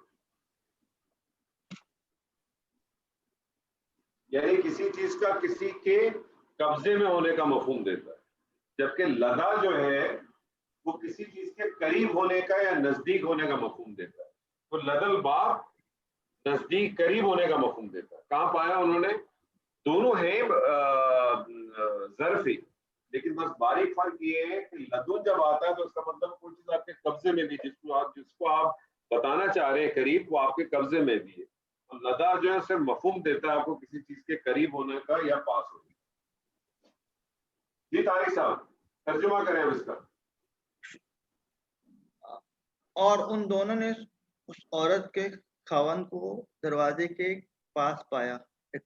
یعنی کسی چیز کا کسی کے قبضے میں ہونے کا مفہوم دیتا ہے. جبکہ لدا جو ہے وہ کسی چیز کے قریب ہونے کا یا نزدیک ہونے کا مفہوم دیتا ہے. تو لدل باب نزدیک قریب ہونے کا مفہوم دیتا ہے. کہاں پایا انہوں نے؟ دونوں ہیں ظرفی، لیکن بس باریک فرق یہ ہے کہ لدن جب آتا ہے تو اس کا مطلب کوئی چیز آپ کے قبضے میں بھی، جس کو آپ بتانا چاہ رہے ہیں قریب، وہ آپ کے قبضے میں بھی ہے. اور لدا جو ہے صرف مفہوم دیتا ہے آپ کو کسی چیز کے قریب ہونے کا یا پاس ہونے کا. جی طارق صاحب ترجمہ کریں اب اس کا. اور ان دونوں نے اس عورت کے خاوند کو دروازے کے پاس پایا،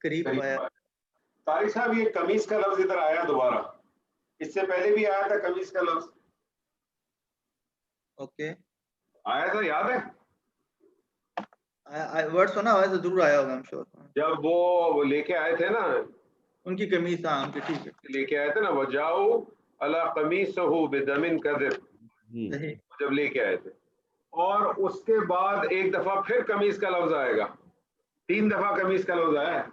قریب پایا. طارق صاحب یہ قمیص کا لفظ ادھر آیا دوبارہ، اس سے پہلے بھی آیا تھا قمیص کا لفظ. اوکے آیا تھا، یاد ہے؟ ورڈ سنا ہوا ہے تو ضرور آیا ہوگا ہم شور. جب وہ لے کے آئے تھے نا ان کی قمیص، ہاں ان کی، ٹھیک ہے، لے کے آئے تھے نا وجاؤ علی قمیصہ بدم کذب، جب لے کے آئے تھے. اور اس کے بعد ایک دفعہ پھر قمیص کا لفظ آئے گا، 3 دفعہ قمیص کا لفظ آیا ہے.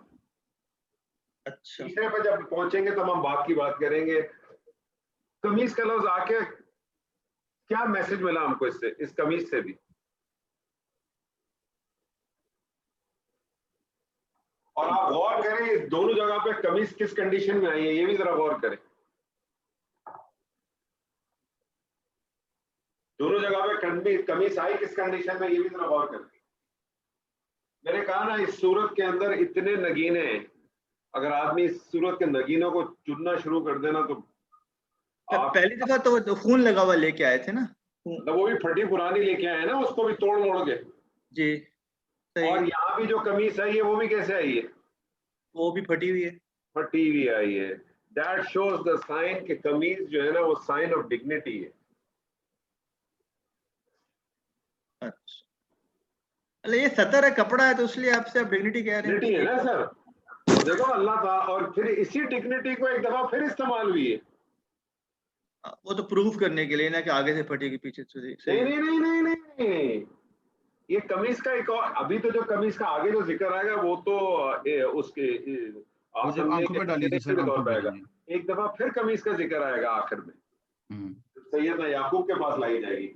اچھا تیسرے پہ جب پہنچیں گے تو ہم باپ کی بات کریں گے. قمیص کا لفظ آ کے کیا میسج ملا ہم کو اس سے، اس قمیص سے بھی؟ اور آپ غور کریں دونوں جگہ پہ قمیص کس کنڈیشن میں آئی ہے، یہ بھی ذرا غور کریں. دونوں جگہ پہ قمیص آئی کس کنڈیشن میں، یہ بھی ذرا غور کریں. میں نے کہا نا اس صورت کے اندر اتنے نگینے ہیں، اگر آدمی اس صورت کے نگینوں کو چننا شروع کر دینا تو پہلی دفعہ تو وہ خون لگا ہوا لے کے آئے تھے نا، وہ بھی پھٹی پرانی لے کے آئے نا، اس کو بھی توڑ موڑ کے. جی صحیح. اور یہاں بھی جو قمیص آئی ہے وہ بھی کیسے آئی ہے؟ وہ بھی پھٹی ہوئی ہے، پھٹی ہوئی آئی ہے. دیٹ شوز دا سائن کہ قمیص جو ہے نا وہ سائن آف ڈگنیٹی ہے. اچھا یہ سطر ہے، کپڑا ہے، تو اس لیے آپ سے ڈگنیٹی کہہ رہے ہیں. ڈگنیٹی ہے نا سر. تو دیکھو اللہ تعالیٰ، اور پھر اسی ڈگنیٹی کو ایک دفعہ پھر استعمال ہوئی ہے. وہ تو پروف کرنے کے لیے نا کہ آگے سے پھٹے گی پیچھے سے. نہیں، یہ قمیص کا ایک اور، ابھی تو جو قمیص کا آگے جو ذکر آئے گا وہ تو اس کے آنکھوں پہ ڈالی تھی سر، آنکھوں پہ. ایک دفعہ پھر قمیص کا ذکر آئے گا آخر میں، سیدنا یعقوب کے پاس لائی جائے گی.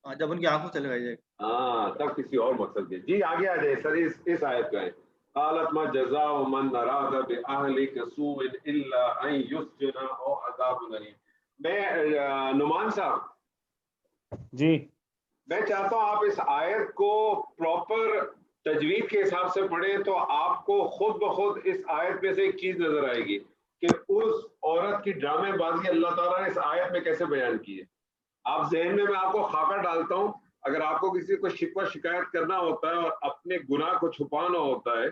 جب ان کی آنکھوں سے لگائی جائے گی، ہاں تب کسی اور مقصد کے. جی آگے آ جائے سر، اس آیت کا ہے قالت ما جزاء من اراد باهلك سوء الا ان يسجن او عذاب الیم. میں نعمان صاحب جی میں چاہتا ہوں آپ اس آیت کو پراپر تجوید کے حساب سے پڑھیں تو آپ کو خود بخود اس آیت میں سے ایک چیز نظر آئے گی کہ اس عورت کی ڈرامے بازی اللہ تعالیٰ نے اس آیت میں کیسے بیان کی ہے. آپ ذہن میں آپ کو خاکہ ڈالتا ہوں، اگر آپ کو کسی کو شکوہ شکایت کرنا ہوتا ہے اور اپنے گناہ کو چھپانا ہوتا ہے،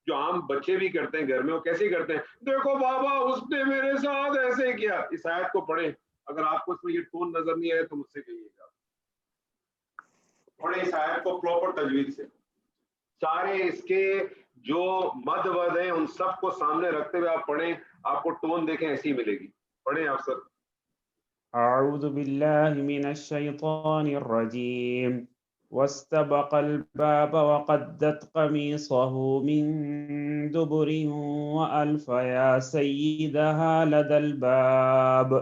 جو عام بچے بھی کرتے ہیں گھر میں، وہ کیسے کرتے ہیں، دیکھو بابا اس نے میرے ساتھ ایسے کیا. اس آیت کو پڑھیں، اگر آپ کو اس میں یہ ٹون نظر نہیں آئے تو مجھ سے کہیے گا. پڑھیں اس آیت کو پراپر تجوید سے، سارے اس کے جو مد ود ہیں ان سب کو سامنے رکھتے ہوئے آپ پڑھیں، آپ کو ٹون دیکھیں ایسی ملے گی. پڑھیں آپ سب. اعوذ باللہ من الشیطان الرجیم واستبق الباب وقدت قمیصه من دبر وألف يا سيدها لدى الباب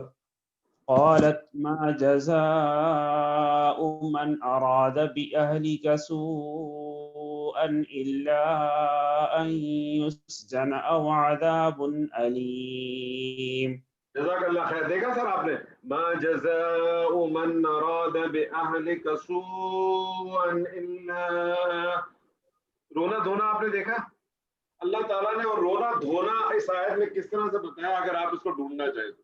قالت ما جزاء من أراد بأهلك سوءا إلا أن يسجن أو عذاب أليم. جزاک اللہ خیر. دیکھا سر آپ نے ما جزاء من اراد باہلک سوءا الا رونا دھونا آپ نے دیکھا اللہ تعالیٰ نے, اور رونا دھونا اس آیت میں کس طرح سے بتایا اگر آپ اس کو ڈھونڈنا چاہیں تو.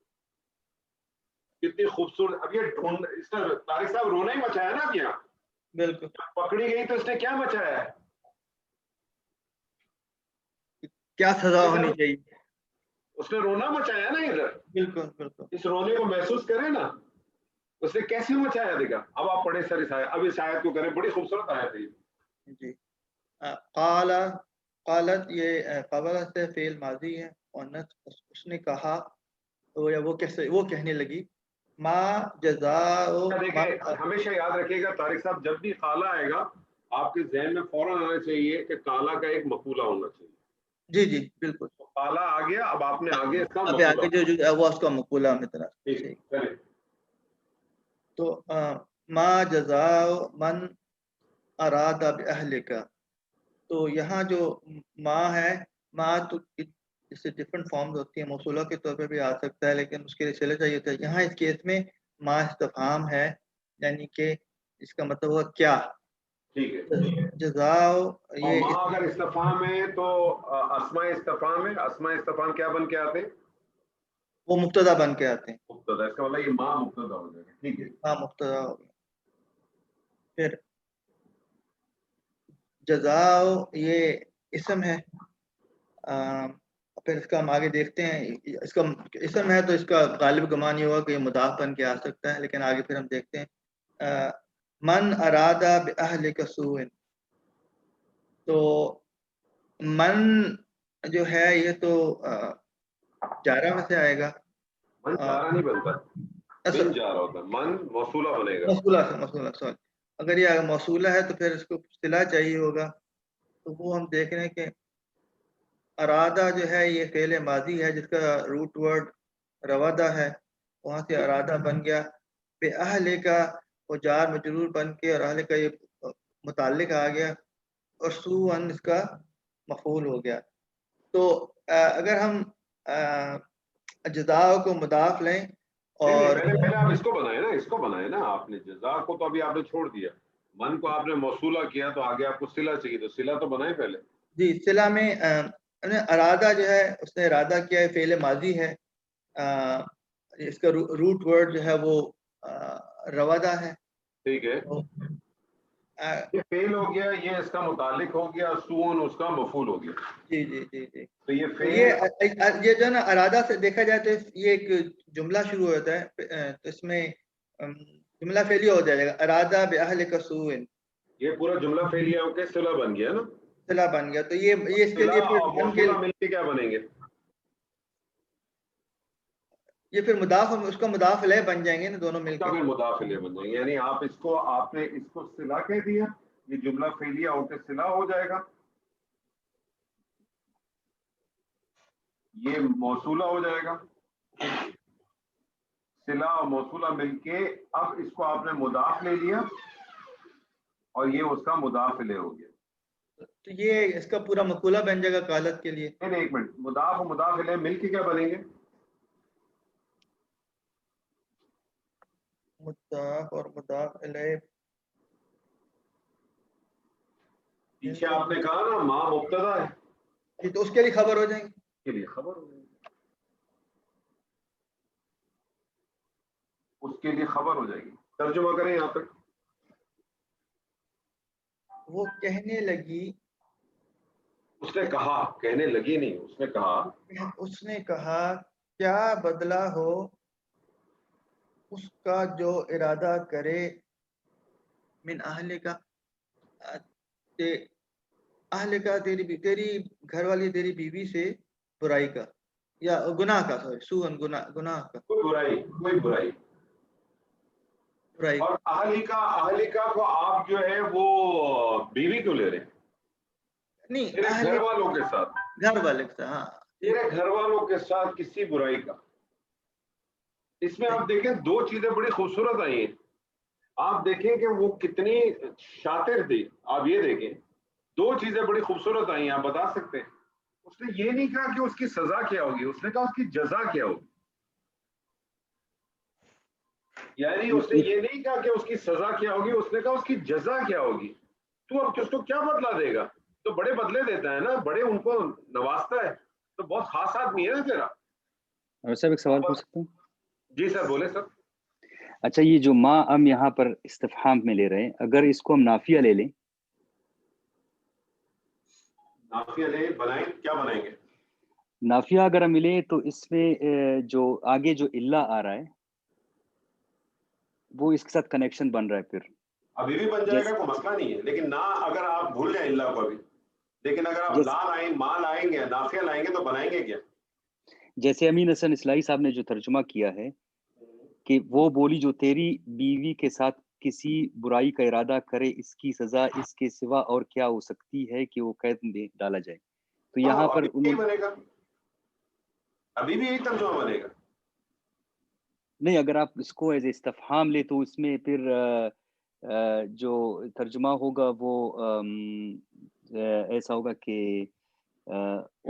کتنی خوبصورت. اب یہ ڈھونڈ اس نے طارق صاحب رونا ہی مچایا نا اب یہاں. بالکل. پکڑی گئی تو اس نے کیا مچایا ہے, کیا سزا ہونی چاہیے, اس نے رونا مچایا نا ادھر. بالکل بالکل. اس رونے کو محسوس کریں نا اس نے کیسے مچایا دیکھا. اب آپ پڑھیں سر اس آیت, اب اس آیت کو کریں, بڑی خوبصورت آیت ہے یہ. جی. قال قالت یہ قبل سے فعل ماضی ہے, اور اس نے کہا تو یا وہ کہنے لگی ما جزاء. دیکھیں ہمیشہ یاد رکھیے گا طارق صاحب, جب بھی قالا آئے گا آپ کے ذہن میں فوراً آنا چاہیے کہ قالا کا ایک مقولہ ہونا چاہیے. جی جی بالکل. قالا آ گیا, اب آپ نے آگے اس کا اب آگے جو وہ اس کا مقولہ میں طرح. تو ما جزاء من اراد باہلک, تو یہاں جو ما ہے, ما تو اس سے ڈفرینٹ فارمز ہوتی ہیں, موصولہ کے طور پہ بھی آ سکتا ہے لیکن اس کے لیے چلے چاہیے ہوتا ہے. یہاں اس کیس میں ما استفہام ہے, یعنی کہ اس کا مطلب ہوا کیا. ٹھیک ہے. جزاء یہ ما اگر استفہام ہے تو اسماء استفہام ہے. اسماء استفہام کیا بن کے آتے ہیں, وہ مبتدا بن کے آتے ہیں. مبتدا, اس کا مطلب یہ ما مبتدا ہو جائے گا. ٹھیک ہے. ہاں مبتدا ہو گیا. پھر جزاء یہ اسم ہے, پھر اس کا ہم آگے دیکھتے ہیں. اس کا اسم ہے تو اس کا غالب گمان یہ ہوگا کہ یہ مضاف بن کے آ سکتا ہے, لیکن آگے پھر ہم دیکھتے ہیں. من ارادہ باہلک سوء, تو من جو ہے یہ تو جارہ میں سے آئے گا. من جارہ نہیں بنتا, من جارہ ہوتا ہے, من موصولہ بنے گا. موصولہ سوری, اگر یہ موصولہ ہے تو پھر اس کو صلہ چاہیے ہوگا. تو وہ ہم دیکھ رہے ہیں کہ ارادہ جو ہے یہ فعل ماضی ہے جس کا روٹ ورڈ روادہ ہے, وہاں سے ارادہ بن گیا. بے اہل کا وہ جار مجرور بن کے, اور اہل کا یہ متعلق آ گیا, اور سوءن اس کا مفعول ہو گیا. تو اگر ہم جزاء کو مضاف لیں اور پہلے آپ اس کو بنائے نا, اس کو بنائے نا آپ نے. جزا کو تو ابھی آپ نے چھوڑ دیا, من کو آپ نے موصولہ کیا تو آگے آپ کو صلہ چاہیے, تو صلہ تو بنائے پہلے. جی صلہ میں ارادہ جو ہے اس نے ارادہ کیا ہے, فعل ماضی ہے, اس کا روٹ ورڈ جو ہے وہ روادہ ہے. ٹھیک ہے, یہ فعل ہو گیا, یہ اس کا متعلق ہو گیا, سون اس کا مفعول ہو گیا. جی جی جی جی. تو یہ فعل یہ جو ہے نا ارادہ سے دیکھا جائے تو یہ ایک جملہ شروع ہوتا ہے, تو اس میں جملہ فعلیہ ہو جائے گا, ارادہ باہلک سوء, یہ پورا جملہ فعلیہ ہو کے صلہ بن گیا نا, صلہ بن گیا. تو یہ اس کے لیے موصولہ مل کے کیا بنیں گے, یہ پھر مضاف, اس کا مضاف الیہ بن جائیں گے نا دونوں مل کے. مضاف الیہ بن جائیں گے. یعنی آپ اس کو, آپ نے اس کو صلہ کہہ دیا, یہ جملہ فعلیہ ہو کے صلہ ہو جائے گا, یہ موصولہ ہو جائے گا. صلہ اور موصولہ مل کے اب اس کو آپ نے مضاف لے لیا, اور یہ اس کا مضاف الیہ ہو گیا. تو یہ اس کا پورا مقولہ بن جائے گا قالت کے لیے. ایک منٹ, مضاف و مضاف الیہ مل کے کیا بنیں گے, مضاف اور مضاف الیہ. پیچھے آپ نے کہا نا ما مبتدا ہے, جی تو اس کے لیے خبر ہو جائیں گے, کے لیے خبر ہو جائے گی, اس کے لیے خبر ہو جائے گی. ترجمہ کریں یہاں تک. وہ کہنے لگی, اس نے کہا, کہنے لگی نہیں, اس نے کہا, اس نے کہا کیا بدلہ ہو اس کا جو ارادہ کرے من اہل کا, اہل کا تیری گھر والی تیری بیوی سے برائی کا یا گناہ کا, سوری سوءن گناہ کا, کوئی برائی, کوئی برائی. اور اہلکا کو آپ جو ہے وہ بیوی کیوں لے رہے ہیں, نہیں تیرے گھر والوں کے ساتھ, گھر والے کے ساتھ, ہاں تیرے گھر والوں کے ساتھ کسی برائی کا. اس میں آپ دیکھیں دو چیزیں بڑی خوبصورت آئی ہیں. آپ دیکھیں کہ وہ کتنی شاطر تھی, آپ یہ دیکھیں دو چیزیں بڑی خوبصورت آئی ہیں, آپ بتا سکتے ہیں؟ اس نے یہ نہیں کہا کہ اس کی سزا کیا ہوگی, اس نے کہا اس کی جزا کیا ہوگی. یعنی اس نے یہ نہیں کہا کہ اس کی سزا کیا ہوگی, اس نے کہا اس کی جزا کیا ہوگی. تو اب اس کو کیا بدلہ دے گا؟ تو بڑے بدلے دیتا ہے نا, بڑے ان کو نوازتا ہے, تو بہت خاص آدمی ہے نا تیرا. صاحب ایک سوال پوچھ سکتا ہوں؟ جی سر بولے سر. اچھا یہ جو ما ہم یہاں پر استفہام میں لے رہے ہیں, اگر اس کو ہم نافیہ لے لیں, نافیہ لے بنائیں, کیا بنائیں گے؟ نافیہ اگر ہم ملے تو اس میں جو آگے جو اللہ آ رہا ہے وہ اس کے ساتھ کنیکشن بن رہا ہے. پھر ابھی بھی بن جائے گا, کوئی مسئلہ نہیں ہے, لیکن نہ اگر آپ بھول جائیں اللہ کو ابھی, لیکن اگر آپ لا لائیں, ماں لائیں گے, نافیہ لائیں گے تو بنائیں گے کیا؟ جیسے امین حسن اصلاحی صاحب نے جو ترجمہ کیا ہے کہ وہ بولی جو تیری بیوی کے ساتھ کسی برائی کا ارادہ کرے اس کی سزا اس کے سوا اور کیا ہو سکتی ہے کہ وہ قید میں ڈالا جائے. تو یہاں پر ابھی بنے گا, ابھی بھی یہی ترجمہ بنے گا. نہیں, اگر آپ اس کو ایز اے استفہام لے تو اس میں پھر جو ترجمہ ہوگا وہ ایسا ہوگا کہ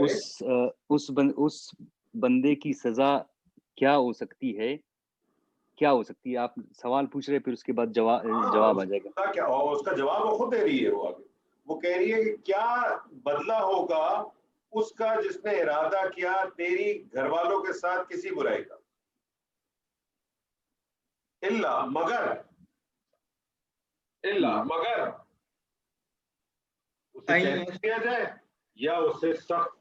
اس بندے کی سزا کیا ہو سکتی ہے, کیا ہو سکتی ہے. آپ سوال پوچھ رہے پھر اس کے بعد جواب آ جائے گا. کیا اس کا جواب وہ خود دے رہی ہے, وہ آگے وہ کہہ رہی ہے کہ کیا بدلہ ہوگا اس کا جس نے ارادہ کیا تیری گھر والوں کے ساتھ کسی برائی کا, اللہ مگر اسے کیسے کیا جائے یا اسے سخت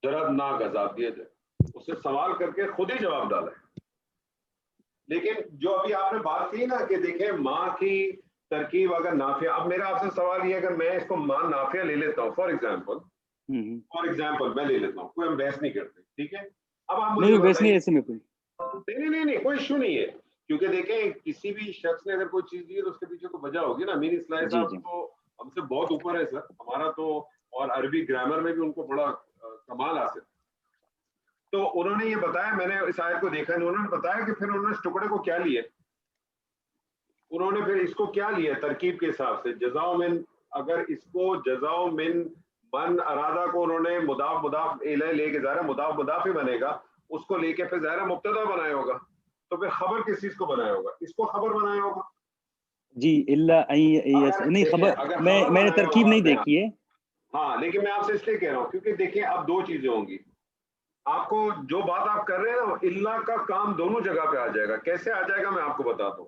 دردناک عذاب دیا جائے. اسے سوال کر کے خود ہی جواب ڈالا ہے. لیکن جو ابھی آپ نے بات کی نا کہ دیکھیں ماں کی ترکیب اگر نافیہ, اب میرا آپ سے سوال یہ, اگر میں اس کو ماں نافیہ لے لیتا ہوں فار ایگزامپل میں لے لیتا ہوں, کوئی ہم بحث نہیں کرتے, ٹھیک ہے. اب آپ مجھے نہیں ایسے میں کوئی نہیں کوئی ایشو نہیں ہے, کیونکہ دیکھیں کسی بھی شخص نے اگر کوئی چیز دی ہے تو اس کے پیچھے تو وجہ ہوگی نا. امین اصلاحی صاحب تو ہم سے بہت اوپر ہے سر, ہمارا تو, اور عربی گرامر میں بھی ان کو بڑا کمال حاصل. تو انہوں نے یہ بتایا, میں نے اس آیت کو دیکھا, انہوں نے بتایا کہ پھر انہوں نے اس ٹکڑے کو کیا لیا, انہوں نے پھر اس کو کیا لیا ترکیب کے حساب سے, جزاء من, اگر اس کو جزاء من ارادہ کو انہوں نے مضاف الیہ لے کے, ظاہر مضاف ہی بنے گا, اس کو لے کے پھر ظاہر مبتدا بنایا ہوگا, تو پھر خبر کس چیز کو بنایا ہوگا, اس کو خبر بنایا ہوگا. جی نہیں خبر میں نے ترکیب نہیں دیکھی ہے. ہاں لیکن میں آپ سے اس لیے کہہ رہا ہوں کیونکہ دیکھیں اب دو چیزیں ہوں گی, آپ کو جو بات آپ کر رہے ہیں نا اللہ کا کام دونوں جگہ پہ آ جائے گا. کیسے آ جائے گا میں آپ کو بتاتا ہوں.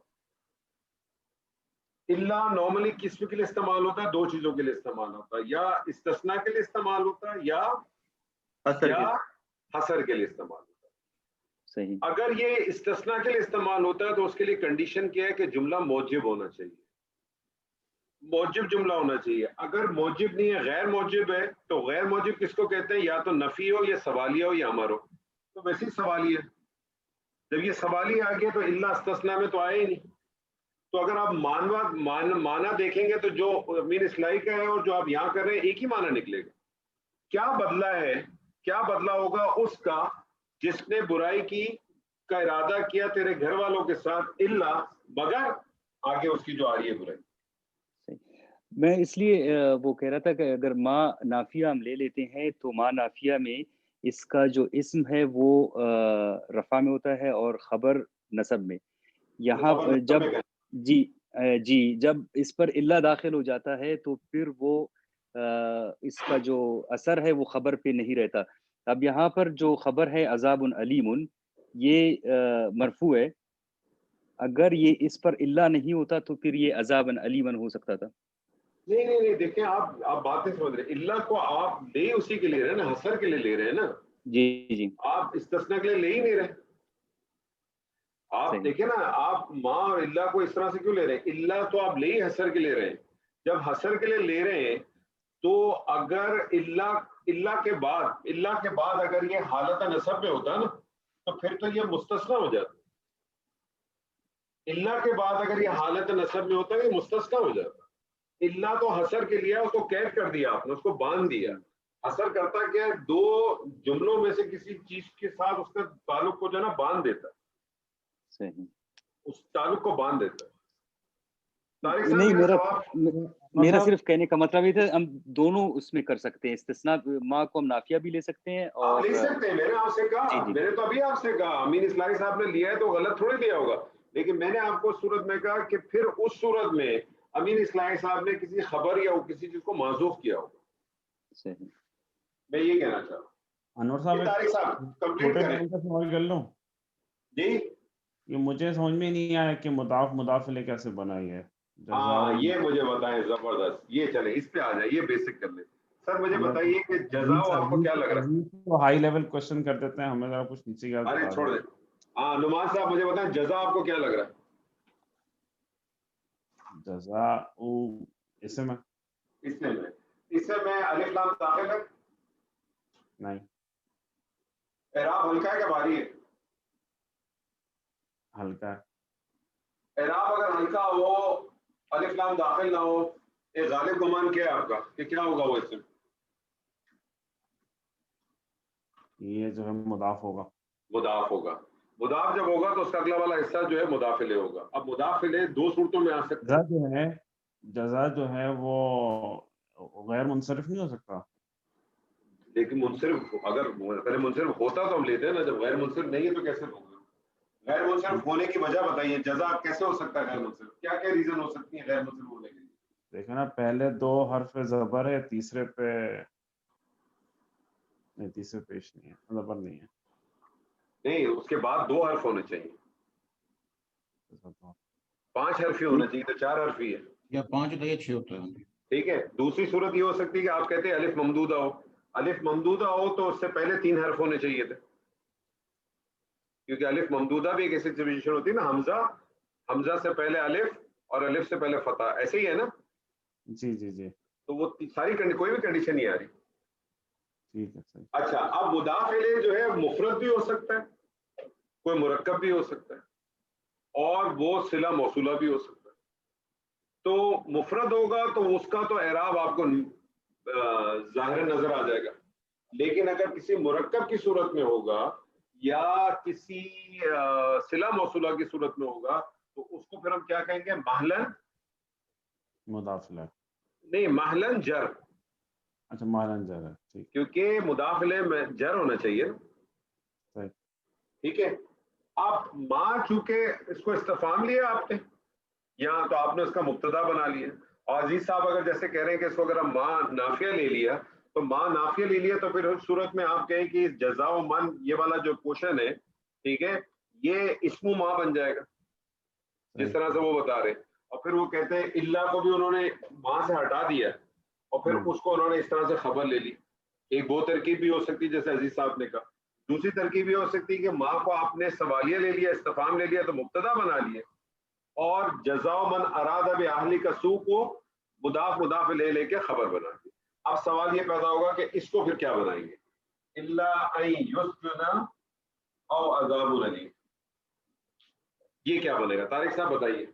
اللہ نارملی کس کے لیے استعمال ہوتا ہے, دو چیزوں کے لیے استعمال ہوتا ہے, یا استثناء کے لیے استعمال ہوتا ہے یا حصر کے لیے استعمال ہوتا ہے. صحیح. اگر یہ استثناء کے لیے استعمال ہوتا ہے تو اس کے لیے کنڈیشن کیا ہے کہ جملہ موجب ہونا چاہیے, موجب جملہ ہونا چاہیے. اگر موجب نہیں ہے, غیر موجب ہے, تو غیر موجب کس کو کہتے ہیں, یا تو نفی ہو یا سوالیہ ہو یا امر ہو. تو ویسے ہی سوالیہ, جب یہ سوالیہ آ گیا تو اللہ استثناء میں تو آئے ہی نہیں. تو اگر آپ معنی دیکھیں گے تو جو امین اصلاحی کا ہے اور جو آپ یہاں کر رہے ہیں ایک ہی معنی نکلے گا. کیا بدلہ ہے, کیا بدلہ ہوگا اس کا جس نے برائی کی کا ارادہ کیا تیرے گھر والوں کے ساتھ, اللہ مگر آگے اس کی جو آ رہی ہے برائی. میں اس لیے وہ کہہ رہا تھا کہ اگر ماں نافیہ ہم لے لیتے ہیں تو ماں نافیہ میں اس کا جو اسم ہے وہ رفع میں ہوتا ہے اور خبر نصب میں. یہاں جب جی جب اس پر اللہ داخل ہو جاتا ہے تو پھر وہ اس کا جو اثر ہے وہ خبر پہ نہیں رہتا. اب یہاں پر جو خبر ہے عذاب علیم, یہ مرفوع ہے. اگر یہ اس پر اللہ نہیں ہوتا تو پھر یہ عذاب علیم ہو سکتا تھا. نہیں دیکھیں آپ بات نہیں سمجھ رہے. اللہ کو آپ لے اسی کے لیے رہے نا, حسر کے لیے لے رہے ہیں نا. جی آپ استثناء کے لیے لے ہی نہیں رہے. آپ دیکھیں نا, آپ ماں اور اللہ کو اس طرح سے کیوں لے رہے ہیں, اللہ تو آپ لے ہی حسر کے لیے رہے ہیں. جب حسر کے لیے لے رہے ہیں تو اگر اللہ کے بعد اگر یہ حالت نصب میں ہوتا نا تو پھر تو یہ مستثنیٰ ہو جاتا. اللہ کے بعد اگر یہ حالت نصب میں ہوتا ہے یہ مستثنیٰ ہو جاتا. اللہ تو حسر کے لیے اس کو قید کر دیا آپ نے, اس کو باندھ دیا. حسر کرتا کیا ہے, دو جملوں میں سے کسی چیز کے ساتھ اس کا تعلق کو جو ہے نا باندھ دیتا ہے. صحیح. اس تعلق کو باندھ دیتا ہے. نہیں میرا صرف کہنے کا مطلب یہ تھا ہم دونوں اس میں کر سکتے ہیں استثناء ماں کو ہم نافیہ بھی لے سکتے ہیں آپ اور لے سکتے ہیں. میں نے آپ سے کہا, میں نے تو ابھی آپ سے کہا امین اصلاحی صاحب نے لیا ہے تو غلط تھوڑی لیا ہوگا, لیکن میں نے آپ کو اس صورت میں کہا کہ پھر اس صورت میں امین اصلاحی صاحب نے کسی خبر یا کسی چیز کو معذوف کیا ہوگا. صحیح, میں یہ کہنا چاہ رہا ہوں. انور صاحب طارق صاحب کمپلیٹ چھوٹے کریں. لیول کا سوال کر لوں. جی یہ مجھے سمجھ میں نہیں آیا کہ مضاف مضاف الیہ کیسے بنائی ہے. ہاں یہ مجھے بتائیں, زبردست, یہ چلیں اس پہ آ جائیں, یہ بیسک کر لیں. سر مجھے بتائیے کہ جزا آپ کو کیا لگ رہا ہے؟ ہائی لیول کوشچن کر دیتے ہیں, ہمیں ذرا کچھ نیچے کا ارے چھوڑ دیں. ہاں نعمان صاحب مجھے بتائیں جزا آپ کو کیا لگ رہا ہے؟ جزا اسم ہے. اسم میں الف لام داخل ہے؟ نہیں. اعراب ہلکا ہے کہ بھاری ہے؟ ہلکا ہے. اعراب اگر ہلکا ہو, الف لام داخل نہ ہو, ایک غالب گمان کیا ہے آپ کا کہ کیا ہوگا وہ اسم؟ یہ جو ہے مضاف ہوگا. مضاف ہوگا. مضاف جب ہوگا تو اس کا اگلا والا حصہ جو ہے مضاف الیہ ہوگا. اب مضاف الیہ دو صورتوں میں آ سکتا ہے. جزا جو ہے وہ غیر منصرف نہیں ہو سکتا. لیکن منصرف اگر منصرف ہوتا تو ہم لیتے ہیں نا, جب غیر منصرف نہیں ہے تو کیسے ہوگا؟ غیر منصرف ہونے کی وجہ بتائیے, جزا کیسے ہو سکتا ہے غیر منصرف؟ کیا کیا ریزن ہو سکتی ہیں غیر منصرف ہونے کے لیے؟ دیکھیں نا, پہلے دو حرف زبر ہے, تیسرے پہ نہیں, تیسرے پیش نہیں ہے, زبر نہیں ہے. نہیں, اس کے بعد دو حرف ہونے چاہیے. 5 حرفی ہونا چاہیے تو 4 حرفی ہے, یا 5 ہوتا ہے یا 6 ہوتا ہے. ٹھیک ہے. دوسری صورت یہ ہو سکتی ہے کہ آپ کہتے ہیں الف ممدودہ ہو. الف ممدودہ ہو تو اس سے پہلے 3 حرف ہونے چاہیے تھے, کیونکہ الف ممدودہ بھی ایک ایسی سچویشن ہوتی ہے نا, حمزہ سے پہلے الف اور الف سے پہلے فتح, ایسے ہی ہے نا. جی جی جی, تو وہ ساری کوئی بھی کنڈیشن نہیں آ رہی. ٹھیک ہے صحیح. اچھا, اب مضاف الیہ جو ہے مفرد بھی ہو سکتا ہے, کوئی مرکب بھی ہو سکتا ہے, اور وہ صلہ موصولہ بھی ہو سکتا ہے. تو مفرد ہوگا تو اس کا تو اعراب آپ کو ظاہر نظر آ جائے گا, لیکن اگر کسی مرکب کی صورت میں ہوگا یا کسی صلہ موصولہ کی صورت میں ہوگا تو اس کو پھر ہم کیا کہیں گے؟ محلن مضاف الیہ نہیں, محلن جر. اچھا محلن جر ہے, ٹھیک. کیونکہ مضاف الیہ میں جر ہونا چاہیے. صحیح. ٹھیک ہے. اب ماں چونکہ اس کو استفہام لیا آپ نے یہاں, تو آپ نے اس کا مبتدا بنا لیا. اور عزیز صاحب اگر جیسے کہہ رہے ہیں کہ اس کو اگر ہم ماں نافیہ لے لیا تو ماں نافیہ لے لیا تو پھر اس صورت میں آپ کہیں کہ جزا و من یہ والا جو کوشن ہے, ٹھیک ہے, یہ اسم ماں بن جائے گا جس طرح سے وہ بتا رہے. اور پھر وہ کہتے ہیں اللہ کو بھی انہوں نے ماں سے ہٹا دیا اور پھر اس کو انہوں نے اس طرح سے خبر لے لی. ایک وہ ترکیب بھی ہو سکتی ہے جیسے عزیز صاحب نے کہا. دوسری ترکیب یہ ہو سکتی ہے کہ ماں کو آپ نے سوالیہ لے لیا, استفہام لے لیا تو مبتدا بنا لیے, اور جزا من اراد باہلی کا سو کو مضاف الیہ لے کے خبر بنا دی. اب سوال یہ پیدا ہوگا کہ اس کو پھر کیا بنائیں گے؟ الا ان یسجن او عذاب الیم, یہ کیا بنے گا؟ طارق صاحب بتائیے.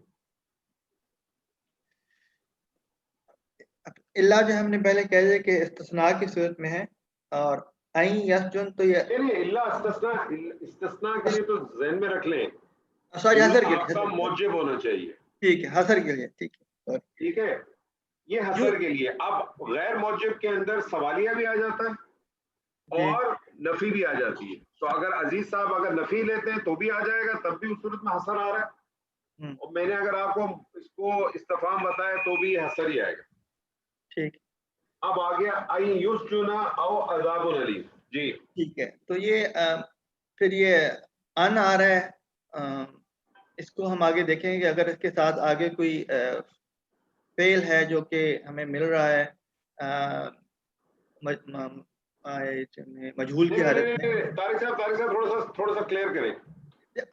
اللہ جو ہم نے پہلے کہہ دیا کہ استثناء کی صورت میں ہے, اور این یسجن تو یہ نہیں, اللہ استثناء کے لیے تو ذہن میں رکھ لیں, سوری حسر کے آپ کا موجب ہونا چاہیے. ٹھیک ہے, حسر کے لیے ٹھیک ہے, ٹھیک ہے, یہ حسر کے لیے. اب غیر موجب کے اندر سوالیہ بھی آ جاتا ہے اور نفی بھی آ جاتی ہے. تو اگر عزیز صاحب اگر نفی لیتے ہیں تو بھی آ جائے گا, تب بھی اس صورت میں حسر آ رہا ہے. اور میں نے اگر آپ کو اس کو استفہام بتایا تو بھی حسر ہی آئے گا. ٹھیک. اب آ گیا این یسجن او عذاب الیم. جی ٹھیک ہے, تو یہ پھر یہ ان آ رہا ہے, اس کو ہم آگے دیکھیں گے. اگر اس کے ساتھ آگے کوئی فعل ہے جو کہ ہمیں مل رہا ہے مجہول کی حالت میں. طارق صاحب تھوڑا سا کلیئر کریں.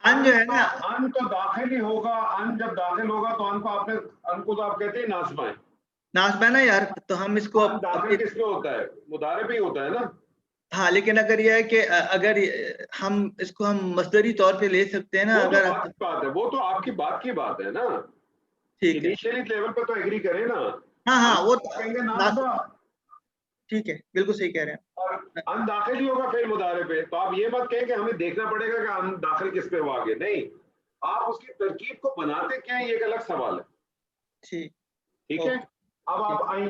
ان جو ہے نا, ان تو داخل ہی ہوگا. ان جب داخل ہوگا تو ان کو تو آپ کہتے ہیں ناصبہ ہے. ناصبہ نا یار, تو ہم اس کو داخل کس میں ہوتا ہے؟ مضارع پہ ہی ہوتا ہے نا. ہاں, لیکن اگر یہ ہے کہ اگر ہم اس کو ہم مصدری طور پہ لے سکتے ہیں نا, اگر بات ہے وہ تو آپ کی بات کی بات ہے نا. ٹھیک ہے, انیشیلی لیول پہ تو ایگری کریں نا. ہاں وہ کہیں گے ناصبہ. ٹھیک ہے, بالکل صحیح کہہ رہے ہیں. اور ان داخل ہی ہوگا فعل مضارع پہ, تو آپ یہ بات کہیں کہ ہمیں دیکھنا پڑے گا کہ ان داخل کس پہ ہوا آگے. نہیں, آپ اس کی ترکیب کو بناتے کیا ہیں یہ ایک الگ سوال ہے. ٹھیک ہے. اب آپ آئیں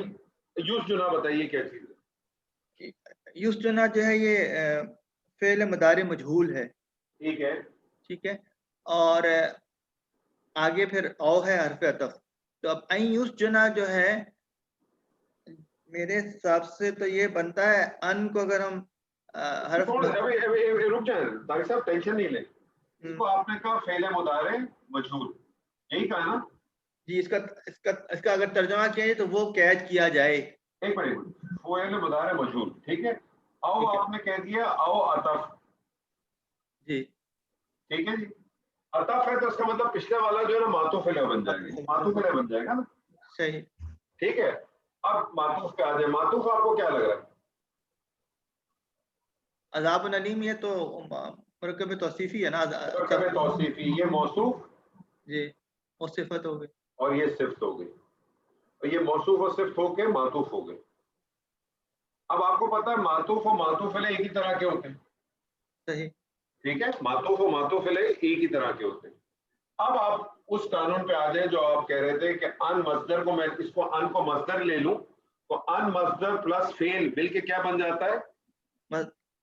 یوس جنا بتائیے کیا چیز ہے. یوس جنا جو ہے یہ فعل مضارع مجہول ہے. ٹھیک ہے. ٹھیک ہے. اور آگے پھر او ہے حرف عطف. تو اب این یوس جنا جو ہے میرے حساب سے تو یہ بنتا ہے ان کو اگر ہم حرف رک جائیں طارق صاحب ٹینشن نہیں لیں. اس کو آپ نے کہا فعل مضارع مجہول, یہی کہا نا جی. اس کا اگر ترجمہ کیا جائے تو وہ قید کیا جائے. ایک منٹ, فعل مضارع مجہول. ٹھیک ہے. او آپ نے کہہ دیا او عطف. جی ٹھیک ہے جی. عطف ہے تو اس کا مطلب پچھلے والا جو ہے نا معطوف علیہ بن جائے گا. معطوف علیہ بن جائے گا نا. صحیح. ٹھیک ہے. اب معطوف پہ آ جائے. معطوف آپ کو کیا لگ رہا ہے؟ عذاب العلیم یہ تو مرکب توصیفی ہے نا. مرکب توصیفی, یہ موصوف جی اور صفت ہو گئی اور یہ صفت ہو گئی, اور یہ موصوف اور صفت ہو کے معطوف ہو گئی. اب آپ کو پتا ہے معطوف و معطوف علیہ ایک ہی طرح کے ہوتے ہیں. صحیح. ٹھیک ہے. معطوف و معطوف علیہ ایک ہی طرح کے ہوتے ہیں. اب آپ اس قانون پہ آ جائیں جو آپ کہہ رہے تھے کہ ان مصدر کو, میں اس کو ان کو مصدر لے لوں تو ان مصدر پلس فعل مل کے کیا بن جاتا ہے؟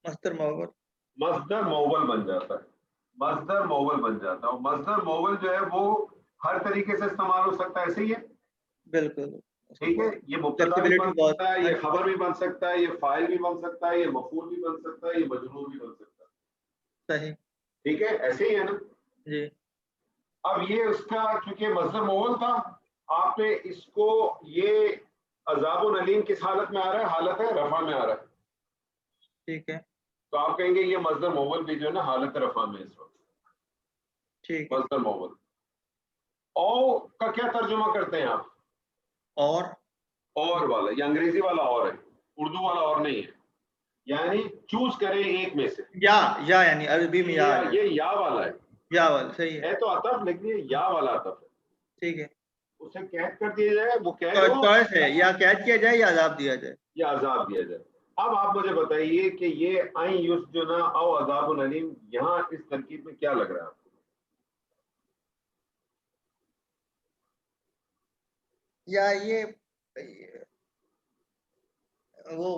مصدر مؤول. مصدر مؤول بن جاتا ہے. مصدر مؤول بن جاتا ہے. اور مصدر مؤول جو ہے وہ ہر طریقے سے استعمال ہو سکتا ہے. ایسے ہی ہے. بالکل. ٹھیک ہے. یہ مبتدا بھی بن سکتا ہے, یہ خبر بھی بن سکتا ہے, یہ فاعل بھی بن سکتا ہے, یہ مفعول بھی بن سکتا ہے, یہ مجرور بھی بن سکتا ہے. صحیح. ٹھیک ہے. ایسے ہی ہے نا جی. اب یہ اس کا چونکہ مصدر مؤول تھا, آپ نے اس کو یہ عذاب العلیم کس حالت میں آ رہا ہے؟ حالت ہے رفع میں آ رہا ہے. ٹھیک ہے. تو آپ کہیں گے یہ مصدر مؤول بھی جو ہے نا حالت رفع میں اس وقت. ٹھیک. مصدر مؤول. او کا کیا ترجمہ کرتے ہیں آپ؟ اور والا, یہ انگریزی والا اور ہے, اردو والا اور نہیں ہے. یعنی چوز کریں ایک میں سے. یا یعنی عربی میں یہ یا والا ہے. یا والا صحیح ہے تو عطف, لیکن یہ یا والا عطف ہے. ٹھیک ہے. اسے قید کر دیا جائے, وہ قید ہو چوائس ہے, یا قید کیا جائے یا عذاب دیا جائے. یا عذاب دیا جائے. اب آپ مجھے بتائیے کہ یہ این یسجنا او عذاب العلیم یہاں اس ترکیب میں کیا لگ رہا ہے آپ کو؟ یا یہ وہ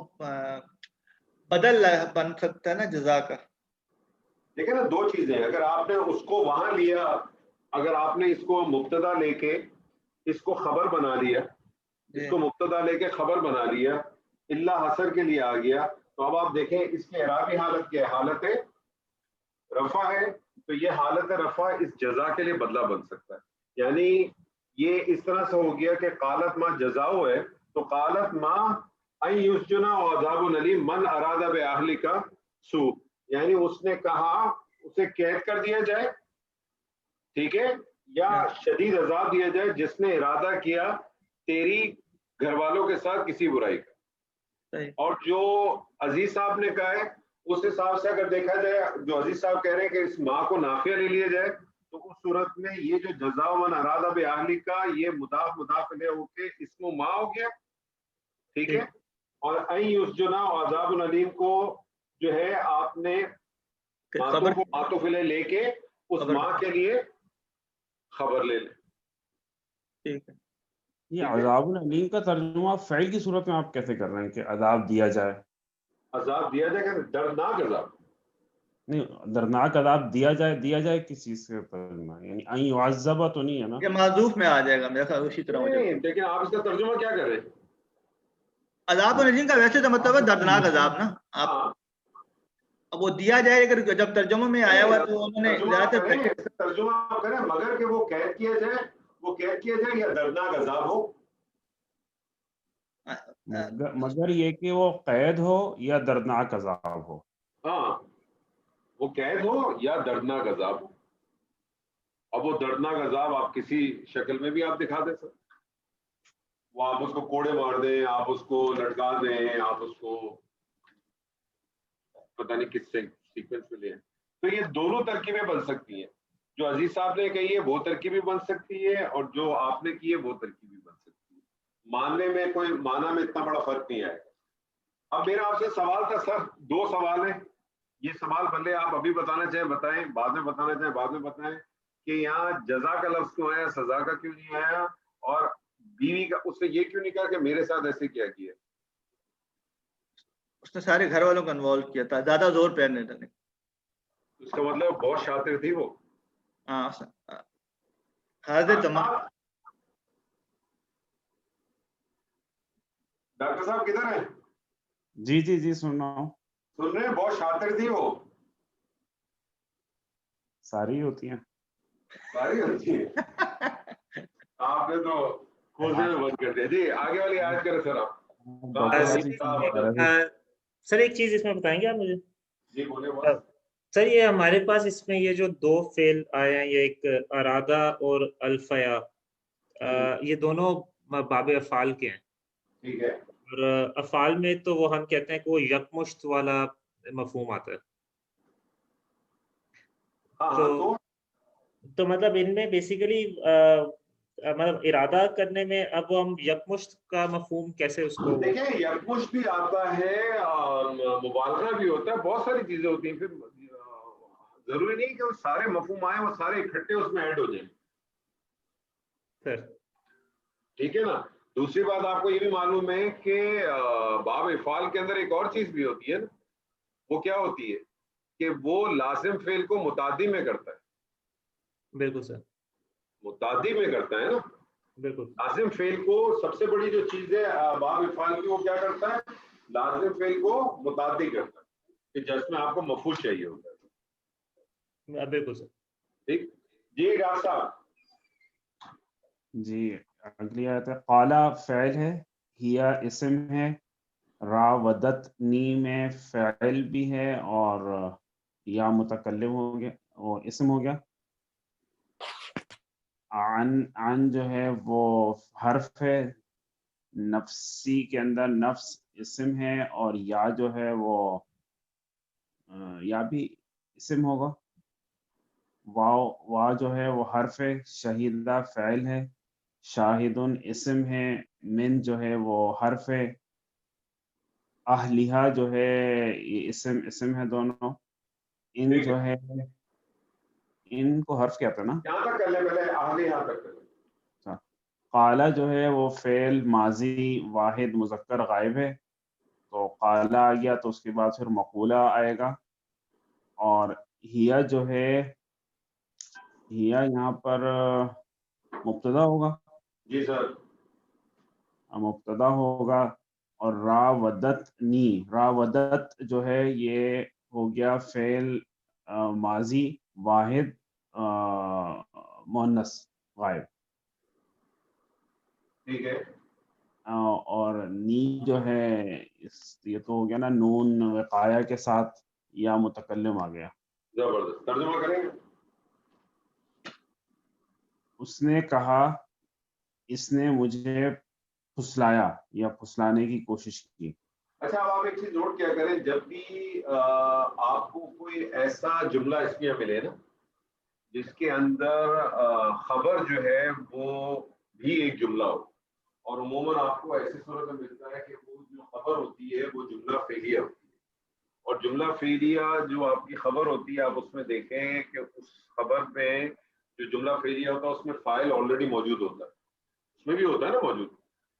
بدل بن سکتا ہے نا جزا کا. دیکھیں نا دو چیزیں ہیں. اگر آپ نے اس کو وہاں لیا, اگر آپ نے اس کو مبتدا لے کے اس کو خبر بنا لیا, اس کو مبتدا لے کے خبر بنا لیا, اللہ حسر کے لیے آ گیا, تو اب آپ دیکھیں اس کی اعرابی حالت کیا ہے؟ حالت رفع ہے. تو یہ حالت رفع اس جزا کے لیے بدلہ بن سکتا ہے. یعنی یہ اس طرح سے ہو گیا کہ قالت ما جزاؤ ہے, تو قالت ما ان یسجنا و عذاب العلیم من اراد باہلک سوء, یعنی اس نے کہا اسے قید کر دیا جائے, ٹھیک ہے, یا شدید عذاب دیا جائے جس نے ارادہ کیا تیری گھر والوں کے ساتھ کسی برائی کا. اور جو عزیز صاحب نے کہا ہے اس حساب سے اگر دیکھا جائے, جو عزیز صاحب کہہ رہے ہیں کہ اس ماں کو نافیہ لے لیا جائے, تو اس صورت میں یہ جو جزا من اراد باہلک کا یہ مضاف مضاف الیہ ہو کے اسم ماں ہو گیا. ٹھیک ہے. اور این یسجنا و عذاب العلیم کو جو ہے آپ نے معطوف الیہ لے کے اس ماں کے لیے خبر لے لیں. ٹھیک ہے. یہ عذاب العلیم کا ترجمہ فعل کی صورت میں آپ کیسے کر رہے ہیں کہ عذاب دیا جائے؟ عذاب دیا جائے کہ دردناک عذاب نہیں, دردناک عذاب دیا جائے کس چیز سے ترجمہ, یعنی ان یعذب تو نہیں ہے نا, یہ معذوف میں آ جائے گا میرا خیال اسی طرح. نہیں, لیکن آپ اس کا ترجمہ کیا کر رہے ہیں؟ عذاب العلیم کا ویسے تو مطلب ہے دردناک عذاب نا. آپ اب وہ دیا جائے, اگر جب ترجمہ میں آیا ہوا تو انہوں نے ترجمہ کریں مگر کہ وہ قید کیا جائے یا دردناک عذاب ہو. مگر یہ کہ وہ قید ہو یا دردناک عذاب ہو. ہاں, وہ قید ہو یا دردناک عذاب ہو. اب وہ دردناک عذاب آپ کسی شکل میں بھی آپ دکھا دیں سر, وہ آپ اس کو کوڑے مار دیں, آپ اس کو لٹکا دیں, آپ اس کو پتہ نہیں کس سے سیکوینس میں لیں, تو یہ دونوں ترکیبیں بن سکتی ہیں. جو عزیز صاحب نے کہی ہے وہ ترکیب بھی بن سکتی ہے, اور جو آپ نے کی ہے وہ ترکیب بھی بن سکتی ہے. ماننے میں کوئی معنی میں اتنا بڑا فرق نہیں آئے. اب میرا آپ سے سوال تھا سر, دو سوال ہیں. یہ سوال بھلے آپ ابھی بتانا چاہیں بتائیں, بعد میں بتانا چاہیں بعد میں بتائیں, کہ یہاں جزا کا لفظ کیوں آیا, سزا کا کیوں نہیں آیا, اور بیوی کا اس نے یہ کیوں نہیں کہا کہ میرے ساتھ ایسے کیا کیا؟ اس نے سارے گھر والوں کو انوالو کیا تھا، زیادہ زور پہ نہیں تھا. اس کا مطلب بہت شاطر تھی وہ. ہاں حاضر تمام. ڈاکٹر صاحب کدھر ہیں؟ جی جی جی سن رہا ہوں. سن رہے ہیں؟ بہت شاطر تھی وہ. ساری ہوتی ہیں. ساری ہوتی ہے. آپ نے تو کھوجنے میں بند کر دیا. جی آگے والی آیت کریں سر آپ. سر ایک چیز اس میں بتائیں گے آپ مجھے؟ جی بولے. سر یہ ہمارے پاس اس میں یہ جو دو فعل آئے ہیں، یہ ایک ارادہ اور الفیا، یہ دونوں باب افعال کے ہیں. ٹھیک ہے. اور افعال میں تو وہ ہم کہتے ہیں کہ وہ یکمشت والا مفہوم آتا ہے. تو مطلب ان میں بیسیکلی مطلب ارادہ کرنے میں اب ہم یکمشت کا مفہوم کیسے اس کو دیکھیں، یکمشت بھی آتا ہے اور مبالغہ بھی ہوتا ہے، بہت ساری چیزیں ہوتی ہیں. پھر ضروری نہیں کہ وہ سارے مفہوم آئے، وہ سارے اکٹھے اس میں ایڈ ہو جائیں. ٹھیک ہے نا. دوسری بات آپ کو یہ بھی معلوم ہے کہ باب افعال کے اندر ایک اور چیز بھی ہوتی ہے نا. وہ کیا ہوتی ہے کہ وہ لازم فعل کو متعدی میں کرتا ہے. بالکل سر، متعدی میں کرتا ہے نا. بالکل. لازم فعل کو سب سے بڑی جو چیز ہے باب افعال کی، وہ کیا کرتا ہے؟ لازم فعل کو متعدی کرتا ہے، کہ جس میں آپ کو مفعول چاہیے ہوتا ہے. بالکل سر. ٹھیک. جی ڈاکٹر صاحب. جی اگلی آیت ہے. قالا فعل ہے، ہیا اسم ہے، راودتنی میں فعل بھی ہے اور یا متکلم ہو گیا اور اسم ہو گیا. عن جو ہے وہ حرف ہے، نفسی کے اندر نفس اسم ہے، اور یا جو ہے وہ یا بھی اسم ہوگا. وا جو ہے وہ حرف ہے، شہیدہ فعل ہے، شاہدن اسم ہے، من جو ہے وہ حرف ہے، اہلیہ جو ہے یہ اسم ہے دونوں. ان جو ہے ان کو حرف کیا تھا نا؟ یہاں تک کر لیں پہلے، آگے یہاں تک کر لیں. قالا جو ہے وہ فعل ماضی واحد مذکر غائب ہے، تو قالا آ گیا تو اس کے بعد پھر مقولہ آئے گا. اور ہیا جو ہے، ہیا یہاں پر مبتدا ہوگا. جی سر. مبتدا ہوگا. اور راودتنی، راودت جو ہے یہ ہو گیا فعل ماضی واحد مؤنث غائب. ٹھیک ہے. اور نی جو ہے یہ تو ہو گیا نا نون وقایا کے ساتھ یا متکلم آ گیا. زبردست. ترجمہ کریں گے. اس نے کہا، اس نے مجھے پھسلایا یا پھسلانے کی کوشش کی. اچھا اب آپ ایک چیز نوٹ کیا کریں، جب بھی آپ کو کوئی ایسا جملہ اسمیہ ملے نا جس کے اندر خبر جو ہے وہ بھی ایک جملہ ہو، اور عموماً آپ کو ایسی صورت میں ملتا ہے کہ وہ جو خبر ہوتی ہے وہ جملہ فعلیہ ہوتی ہے. اور جملہ فعلیہ جو آپ کی خبر ہوتی ہے، آپ اس میں دیکھیں کہ اس خبر پہ جو جملہ فعلیہ ہوتا ہے اس میں فاعل آلریڈی موجود ہوتا ہے، اس میں بھی ہوتا ہے نا موجود.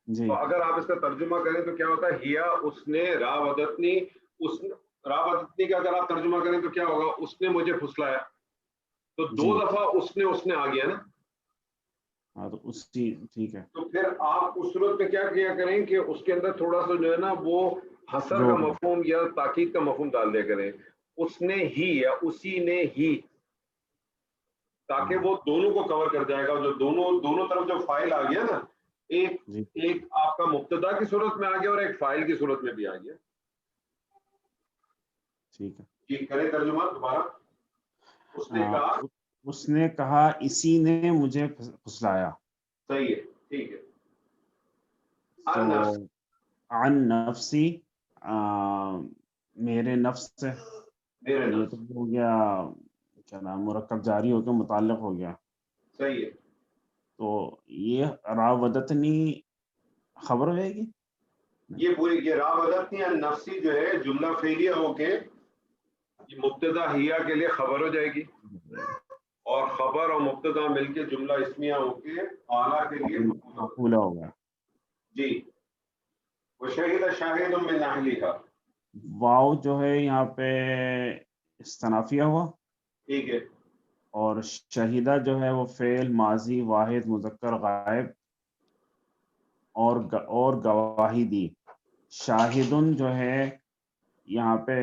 جی تو اگر آپ اس کا ترجمہ کریں تو کیا ہوتا ہے؟ ہیا اس نے، راودتنی راودتنی کا اگر آپ ترجمہ کریں تو کیا ہوگا؟ اس نے مجھے پھسلایا. تو دو دفعہ اس نے آ گیا نا. ہاں تو اس کی ٹھیک ہے. تو پھر آپ اس صورت میں کیا کیا کریں کہ اس کے اندر تھوڑا سا جو ہے نا وہ حصر کا مفہوم یا تاکید کا مفہوم ڈال دیا کریں، اس نے ہی یا اسی نے ہی، تاکہ وہ دونوں کو کور کر جائے گا. جو دونوں طرف جو فائل آ گیا نا، ایک آپ کا مبتدا کی صورت میں آ گیا اور ایک فائل کی صورت میں بھی آ گیا. ٹھیک ہے. جی کریں ترجمہ دوبارہ. اس نے کہا اسی نے مجھے پھسلایا. صحیح ہے. ٹھیک ہے. عن نفسی میرے نفس سے، یہ تو ہو گیا کیا نام، مرکب جاری ہو کے متعلق ہو گیا. صحیح ہے. تو یہ راودتنی خبر ہوئے گی. یہ پوری راودتنی عن نفسی جو ہے جملہ فعلیہ ہو کے یہ مبتدا ہیا کے لیے خبر ہو جائے گی، اور خبر اور مبتدا مل کے جملہ اسمیہ ہو کے اعلیٰ کے لیے مفعولہ ہو گیا. جی. وشہد شاہد من اہلہا، واو جو ہے یہاں پہ استنافیہ ہوا، ٹھیک ہے. اور شہیدہ جو ہے وہ فعل ماضی واحد مذکر غائب اور گواہی دی. شاہدن جو ہے یہاں پہ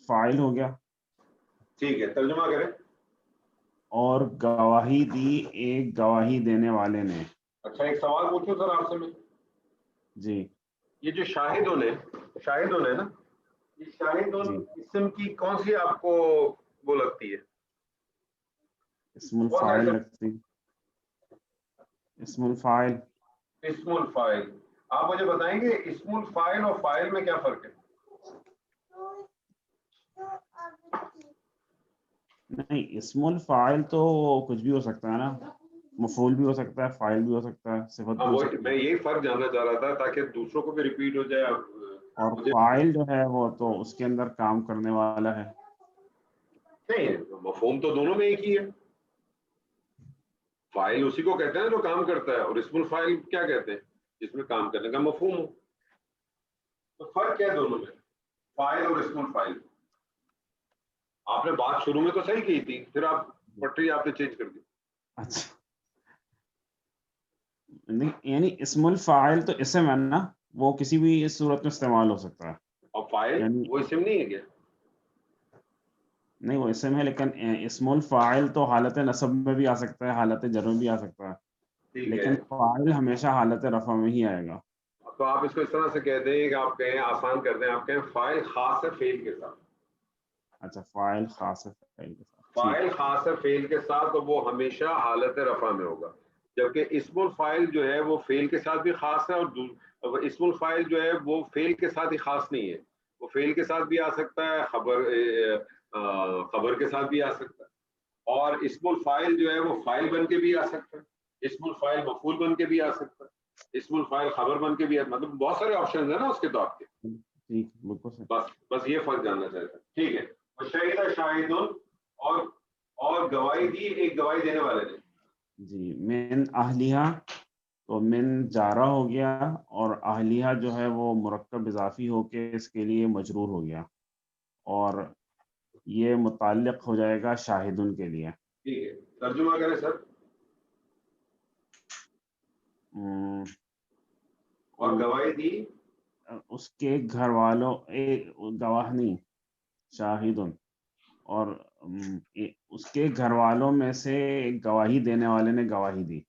فاعل ہو گیا، ٹھیک ہے. ترجمہ کریں. اور گواہی دی ایک گواہی دینے والے نے. اچھا ایک سوال پوچھوں سر آپ سے میں. جی یہ جو شاہدون ہے نا، یہ شاہدون جی. اسم کی کون سی آپ کو وہ لگتی ہے؟ اسم الفاعل لگتی. اسم الفاعل. اسم الفاعل. آپ مجھے بتائیں گے اسم الفاعل اور فاعل میں کیا فرق ہے؟ نہیں، اسم الفاعل تو کچھ بھی ہو سکتا ہے نا، مفعول بھی ہو سکتا ہے، فاعل بھی ہو سکتا ہے، صفت بھی ہو سکتی میں یہی فرق جاننا چاہ رہا تھا تاکہ دوسروں کو بھی ریپیٹ ہو جائے. اور فاعل جو ہے وہ تو اس کے اندر کام کرنے والا ہے. نہیں، مفہوم تو دونوں میں ایک ہی ہے. فاعل اسی کو کہتے ہیں جو کام کرتا ہے، اور اسم الفاعل کیا کہتے ہیں؟ جس میں کام کرنے کا مفہوم ہو. تو فرق کیا ہے دونوں میں، فاعل اور اسم الفاعل؟ آپ نے بات شروع میں تو صحیح کی تھی، پھر آپ پٹری آپ نے چینج کر دی. اچھا، یعنی اسم الفاعل تو اسم ہے نا، وہ کسی بھی صورت میں استعمال ہو سکتا ہے. اور فاعل وہ اسم نہیں ہے کیا؟ نہیں، وہ اسم ہے، لیکن اسم الفاعل تو حالت نصب میں بھی آ سکتا ہے، حالت جر میں بھی آ سکتا ہے، لیکن فاعل ہمیشہ حالت رفع میں ہی آئے گا. تو آپ اس کو اس طرح سے کہہ دیں کہ آپ کہیں آسان کر دیں، آپ کہیں فاعل خاص ہے فعل کے ساتھ. اچھا، فاعل خاص ہے فعل کے ساتھ. فاعل خاص ہے فعل کے ساتھ، تو وہ ہمیشہ حالت رفع میں ہوگا. جبکہ اسم الفاعل جو ہے وہ فعل کے ساتھ بھی خاص ہے، اور اسم الفاعل جو ہے وہ فعل کے ساتھ ہی خاص نہیں ہے. وہ فعل کے ساتھ بھی آ سکتا ہے، خبر کے ساتھ بھی آ سکتا ہے. اور اسم الفاعل جو ہے وہ فاعل بن کے بھی آ سکتا ہے، اسم الفاعل مفعول بن کے بھی آ سکتا ہے، اسم الفاعل خبر بن کے بھی مطلب بہت سارے آپشن ہیں نا اس کے تو آپ کے. ٹھیک، بالکل. بس یہ فرق جاننا چاہتا ہے. ٹھیک ہے. شہید شاہد اور گواہی دی ایک گواہی دینے والے نے. جی. من اہلیہ، تو من جارہ ہو گیا، اور اہلیہ جو ہے وہ مرکب اضافی ہو کے اس کے لیے مجرور ہو گیا، اور یہ متعلق ہو جائے گا شاہدن کے لیے. ٹھیک ہے. ترجمہ کریں سر. اور گواہی دی اس کے گھر والوں، گواہ نہیں، شاہدن، اور اس کے گھر والوں میں سے ایک گواہی دینے والے نے گواہی دی.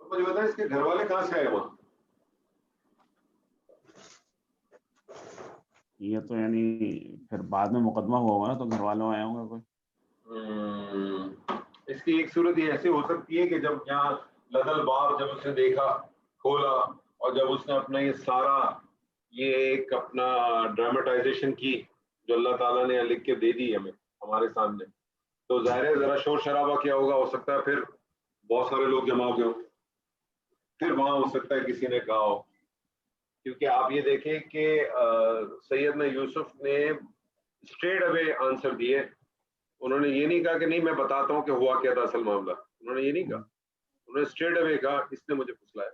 مجھے بتائیں اس کے گھر والے کہاں سے آئے وہاں؟ یہ تو یعنی پھر بعد میں مقدمہ ہوا ہوگا نا، تو گھر والوں آیا ہوں گا کوئی. اس کی ایک صورت یہ ایسی ہو سکتی ہے کہ جب یہاں لدل باب، جب اس نے دیکھا، کھولا، اور جب اس نے اپنا یہ سارا یہ ایک اپنا ڈرامٹائزیشن کی جو اللہ تعالیٰ نے لکھ کے دے دی ہمیں ہمارے سامنے، تو ظاہر ہے ذرا شور شرابہ کیا ہوگا، ہو سکتا ہے پھر بہت سارے لوگ جمع ہو گئے ہوں، پھر وہاں ہو سکتا ہے کسی نے کہا ہو. کیونکہ آپ یہ دیکھیں کہ سیدنا یوسف نے اسٹریٹ اوے آنسر دیے. انہوں نے یہ نہیں کہا کہ نہیں میں بتاتا ہوں کہ ہوا کیا تھا اصل معاملہ، انہوں نے یہ نہیں کہا. انہوں نے اسٹریٹ اوے کہا اس نے مجھے پھسلایا.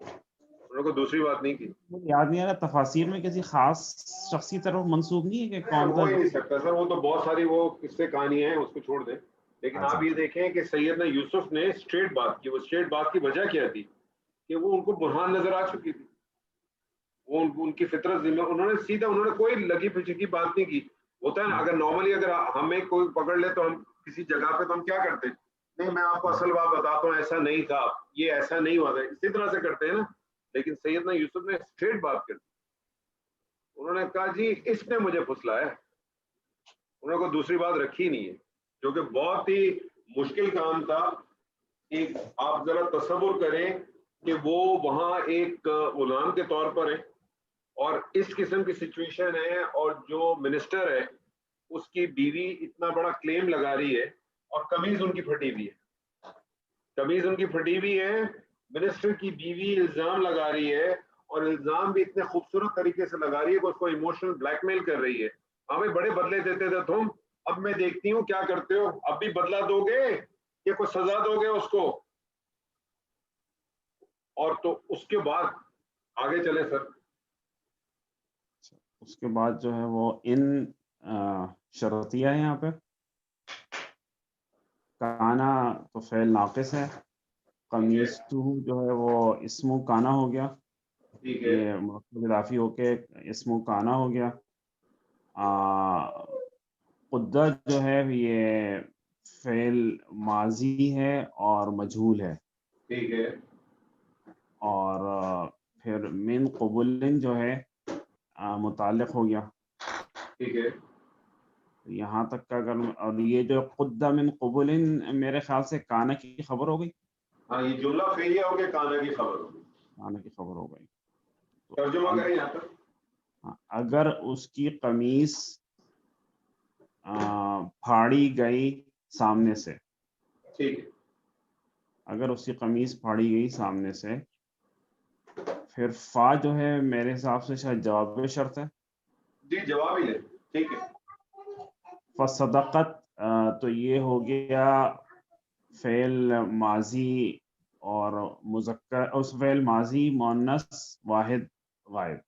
انہوں نے کوئی دوسری بات نہیں کی. یاد نہیں آ رہا تفاسیر میں کسی خاص شخصی طرف منسوب نہیں ہے کہ کون ہو ہی نہیں سکتا سر، وہ تو بہت ساری وہ قصے کہانیاں ہیں، اس کو چھوڑ دیں. لیکن آپ یہ دیکھیں کہ سیدنا یوسف نے اسٹریٹ بات کی. وہ اسٹریٹ بات کی وجہ کیا تھی کہ وہ ان کو برہان نظر آ چکی تھی. وہ ان کی فطرت ذمہ، انہوں نے سیدھا، انہوں نے کوئی لگی پیچھے کی بات نہیں کی. ہوتا ہے نا، اگر نارملی اگر ہمیں کوئی پکڑ لے تو ہم کسی جگہ پہ تو ہم کیا کرتے ہیں، نہیں میں آپ کو اصل بات بتاتا ہوں، ایسا نہیں تھا، یہ ایسا نہیں ہوا تھا، اسی طرح سے کرتے ہیں نا. لیکن سیدنا یوسف نے اسٹریٹ بات کر دی. انہوں نے کہا جی اس نے مجھے پھسلایا. انہوں نے کوئی دوسری بات رکھی نہیں ہے، جو کہ بہت ہی مشکل کام تھا. ایک آپ ذرا تصور کریں کہ وہ وہاں ایک غلام کے طور پر ہے، اور اس قسم کی سچویشن ہے، اور جو منسٹر ہے اس کی بیوی اتنا بڑا کلیم لگا رہی ہے، اور قمیض ان کی پھٹی ہوئی ہے. قمیض ان کی پھٹی ہوئی ہے، منسٹر کی بیوی الزام لگا رہی ہے، اور الزام بھی اتنے خوبصورت طریقے سے لگا رہی ہے کہ اس کو ایموشنل بلیک میل کر رہی ہے. ہمیں بڑے بدلے دیتے تھے تم، اب میں دیکھتی ہوں کیا کرتے ہو، اب بھی بدلہ دو گے کہ کوئی سزا دو گے اس کو، اور تو اس کے بعد آگے چلے سر. اس کے بعد جو ہے وہ ان شرطیہ ہے یہاں پہ. کانا تو فعل ناقص ہے، قمیصہ جو ہے وہ اسم کانا ہو گیا، ٹھیک ہے. یہ مرکب اضافی ہو کے اسم کانا ہو گیا. قدہ جو ہے یہ فعل ماضی ہے اور مجہول ہے. ٹھیک ہے. اور پھر من قبل جو ہے متعلق ہو گیا. ٹھیک ہے. یہاں تک کا اگر، اور یہ جو قدہ من قبل میرے خیال سے کانا کی خبر ہو گئی. ہاں یہ جملہ فعلیہ ہو کے کانا کی خبر ہوگی. کانا کی خبر ہو گئی. ترجمہ کریں یہاں پر. اگر اس کی قمیص پھاڑی گئی سامنے سے، ٹھیک ہے. اگر اس کی قمیص پھاڑی گئی سامنے سے، پھر فا جو ہے میرے حساب سے شاید جواب شرط ہے. جی جواب ہی لیں. ٹھیک ہے. فصدقت تو یہ ہو گیا فعل ماضی اور مذکر، اس فعل ماضی مؤنث واحد غائب.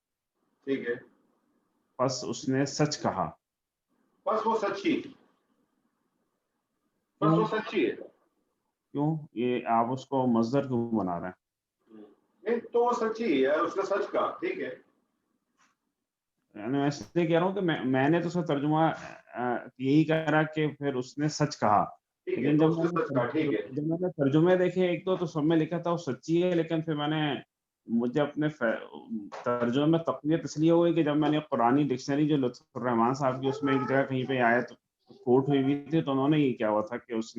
ٹھیک ہے. پس اس نے سچ کہا. بس وہ سچی، بس وہ سچی ہے. کیوں یہ آپ اس کو مصدر کیوں بنا رہے ہیں؟ نہیں تو وہ سچی ہے، اس نے سچ کہا. ٹھیک ہے. میں اس لیے کہہ رہا ہوں کہ میں نے تو اس کا ترجمہ یہی کرا کہ پھر اس نے سچ کہا. ٹھیک ہے لیکن تو اس نے سچ کہا. ٹھیک ہے. جب میں نے ترجمے دیکھے ایک دو تو سب میں لکھا تھا وہ سچی ہے، لیکن پھر مجھے اپنے ترجمے میں تقویت اس لیے ہوئی کہ جب میں نے قرآنی ڈکشنری جو لطف الرحمان صاحب کی، اس میں ایک جگہ کہیں پہ آیت کوٹ ہوئی تھی تو انہوں نے یہ کیا ہوا تھا کہ اس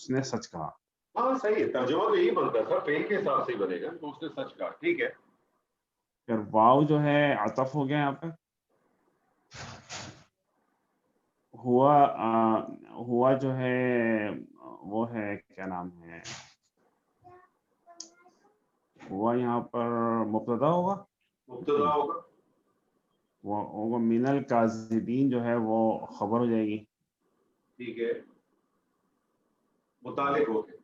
نے سچ کہا. ہاں صحیح ہے، ترجمہ تو یہی بنتا تھا، فعل کے حساب سے ہی بنے گا. تو اس نے سچ کہا. ٹھیک ہے. پھر واو جو ہے عطف ہو گیا یہاں پہ. ہوا جو ہے وہ ہے کیا نام ہے، ہوا یہاں پر مبتدا ہوگا. مبتدا ہوگا. وہ ہوگا من الکاذبین جو ہے وہ خبر ہو جائے گی. ٹھیک ہے. متعلق ہو گئے.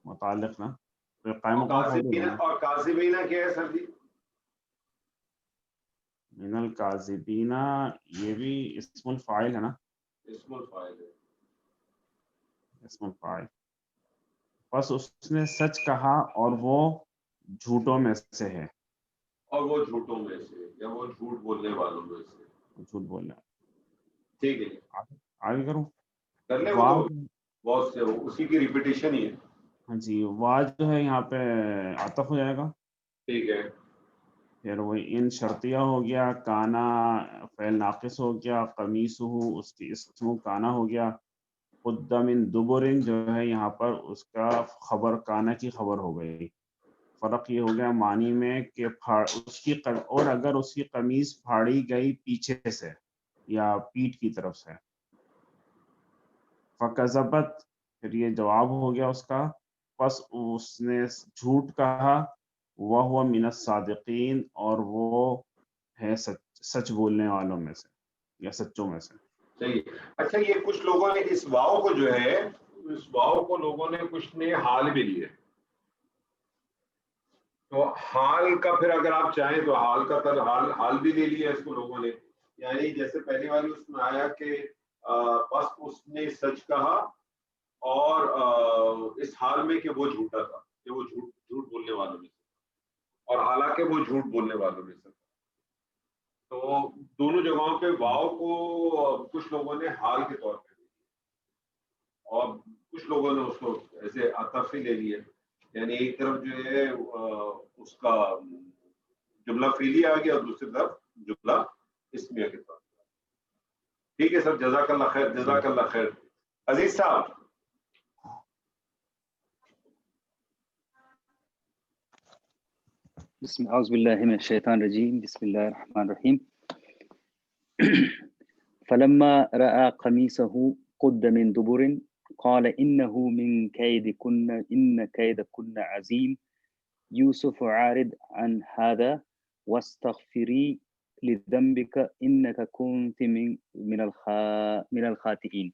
متعلق نا، تو قائم مقام خبر ہو جائے گی. اور کاذبین کیا ہے سر جی؟ من الکاذبین یہ بھی اسم الفاعل ہے نا. اسم الفاعل ہے. اسم الفاعل. بس اس نے سچ کہا اور وہ جھوٹوں میں سے ہے. اور وہ جھوٹوں میں سے، یا وہ جھوٹ بولنے والوں میں سے. جھوٹ بولنا. ٹھیک ہے. آگے کروں. کر لیں. وہ تو بہت سے اسی کی ریپیٹیشن ہی ہے. ہاں جی، واج جو ہے یہاں پہ عطف ہو جائے گا. ٹھیک ہے. پھر وہ ان شرطیہ ہو گیا، کانا فعل ناقص ہو گیا، قمیصہ اس کی اسم کانا ہو گیا. قد من دبرن جو ہے یہاں پر اس کا خبر کانا کی خبر ہو گئی. فرق یہ ہو گیا معنی میں کہ اس کی اور اگر اس کی قمیص پھاڑی گئی پیچھے سے یا پیٹھ کی طرف سے. فکذبت پھر یہ جواب ہو گیا اس کا، پس اس نے جھوٹ کہا. وہو من الصادقین اور وہ ہے سچ بولنے والوں میں سے یا سچوں میں سے. صحیح. اچھا یہ کچھ لوگوں نے اس واو کو جو ہے، اس واو کو لوگوں نے کچھ نے حال بھی لیے. تو حال کا پھر اگر آپ چاہیں تو حال کا حال بھی لے لیا اس کو لوگوں نے. یعنی جیسے پہلی والی اس میں آیا کہ بس اس نے سچ کہا اور اس حال میں کہ وہ جھوٹا تھا، کہ وہ جھوٹ بولنے والوں میں سے، اور حالانکہ وہ جھوٹ بولنے والوں میں سے. تو دونوں جگہوں پہ واو کو کچھ لوگوں نے حال کے طور پہ لیا اور کچھ لوگوں نے اس کو ایسے عطف ہی لے لیا. یعنی ایک طرف جو ہے اس کا جملہ فعلی آ گیا اور دوسری طرف جملہ اسمیہ کے طور پہ. ٹھیک ہے سر. جزاک اللہ خیر. جزاک اللہ خیر. عزیز صاحب. اعوذ باللہ من الشیطان الرجیم. بسم اللہ الرحمن الرحیم. فلما رأى قميصه قد من دبر قال إنه من كيدكن إن كيدكن عظيم يوسف عارض عن هذا واستغفري لذنبك إنك كنت من الخاطئين.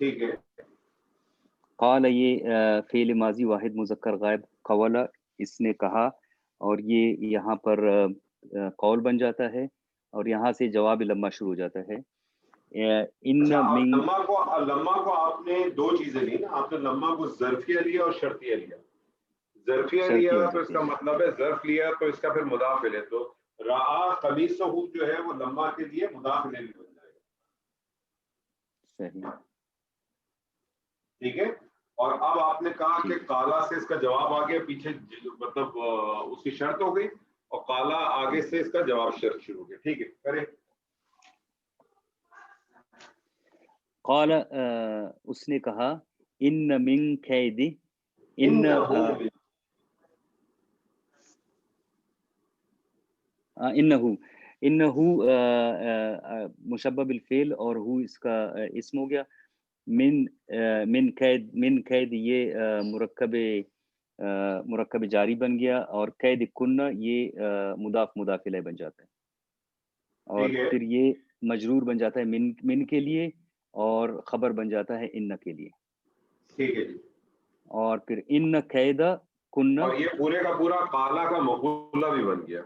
ٹھیک ہے. قال یہ فعل ماضی واحد مذکر غائب، قولا اس نے کہا، اور یہ یہاں پر قول بن جاتا ہے اور یہاں سے جواب لمحہ شروع ہو جاتا ہے. ان من لمحہ کو آپ نے دو چیزیں لی نا، آپ نے لمحہ کو ظرفیہ لیا اور شرطیہ لیا. ظرفیہ لیا تو اس کا مطلب ہے ظرف لیا تو اس کا پھر مضاف الیہ، تو رعا قمیصہ جو ہے وہ لمحہ کے لیے مضاف الیہ بن جائے گا. صحیح. ٹھیک ہے. اور اب آپ نے کہا کہ کالا سے اس کا جواب آ گیا، پیچھے مطلب اس کی شرط ہو گئی، اور کالا آگے سے اس کا جواب شرط شروع ہو گیا. ٹھیک ہے، کریں. قال اس نے کہا ان من کید، انہو مشبہ بالفعل اور ہو اس کا اسم ہو گیا. من قید یہ مرکب جاری بن گیا، اور قید کنہ یہ مضاف الیہ بن جاتا ہے، اور پھر یہ مجرور بن جاتا ہے من کے لیے، اور خبر بن جاتا ہے ان کے لیے. ٹھیک ہے جی. اور پھر ان قید کنہ، اور یہ پورے کا پورا کالا کا مقولہ بھی بن گیا.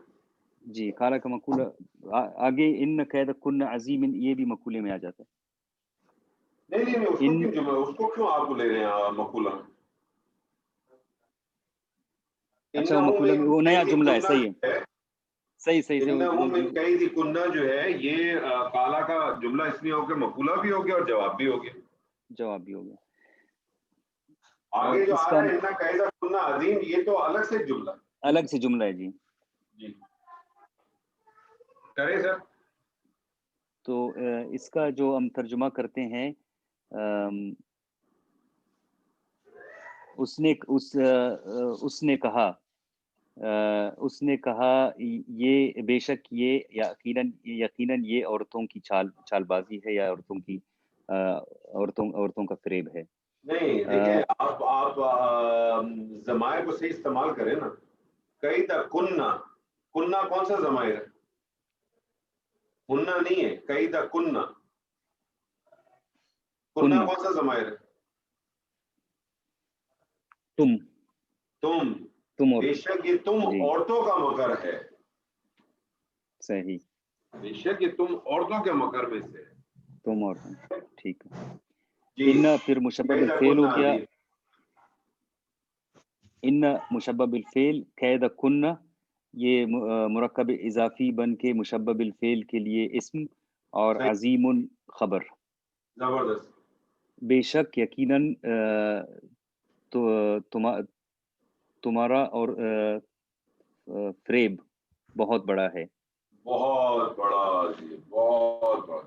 جی کالا کا مقولہ آگے ان قید کنہ عظیم، یہ بھی مقولے میں آ جاتا ہے. نہیں اس کو کیوں جملہ، اس کو کیوں آپ لے رہے ہیں مقولہ؟ اچھا وہ مقولہ میں وہ نیا جملہ ہے. صحیح ہے، صحیح. انہو من قید کنہ جو ہے یہ کالا کا جملہ اس لیے ہو کہ مقولہ بھی ہو گیا اور جواب بھی ہو گیا. آگے جو آ رہا ہے انہ قید کنہ عظیم، یہ تو الگ سے جملہ ہے. جی کرے سر. تو اس کا جو ہم ترجمہ کرتے ہیں، اس نے کہا یہ بے شک یہ یقیناً یہ عورتوں کی چال بازی ہے، یا عورتوں کا فریب ہے. نہیں دیکھیں، آپ ضمائر کو صحیح استعمال کریں نا. قید کنہ کون سا ضمائر ہے؟ کنہ نہیں ہے، قید کنہ کون سا ضمائر ہے؟ تم بے شک یہ تم عورتوں کا مکر ہے. صحیح. بے شک یہ تم عورتوں کے مکر میں سے ہے. تم عورتوں، ٹھیک ہے. ان پھر مشبہ بالفعل ہو گیا. ان مشبہ بالفعل قید کنہ یہ مرکب اضافی بن کے مشبہ بالفعل کے لیے اسم، اور عظیم خبر. زبردست. بے شک یقیناً تمہارا اور فریب بہت بڑا ہے. بہت بڑا جی، بہت بڑا.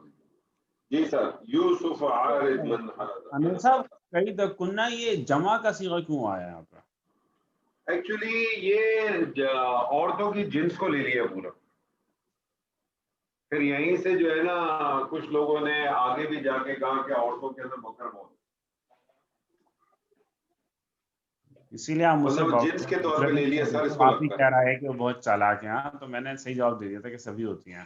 جی سر. یوسف عارض من امیر صاحب قید کنہ یہ جمع کا صیغہ کیوں آیا یہاں پر؟ ایکچولی یہ عورتوں کی جنس کو لے لیا پورا. پھر یہیں سے جو ہے نا کچھ لوگوں نے آگے بھی جا کے کہا کہ عورتوں کے اندر مکر بہت، اسی لیے آپ مجھ سے جنس کے طور پہ لے لیا سر. اس کو آپ ہی کہہ رہا ہے کہ وہ بہت چالاک ہیں، تو میں نے صحیح جواب دے دیا تھا کہ سبھی ہوتی ہیں.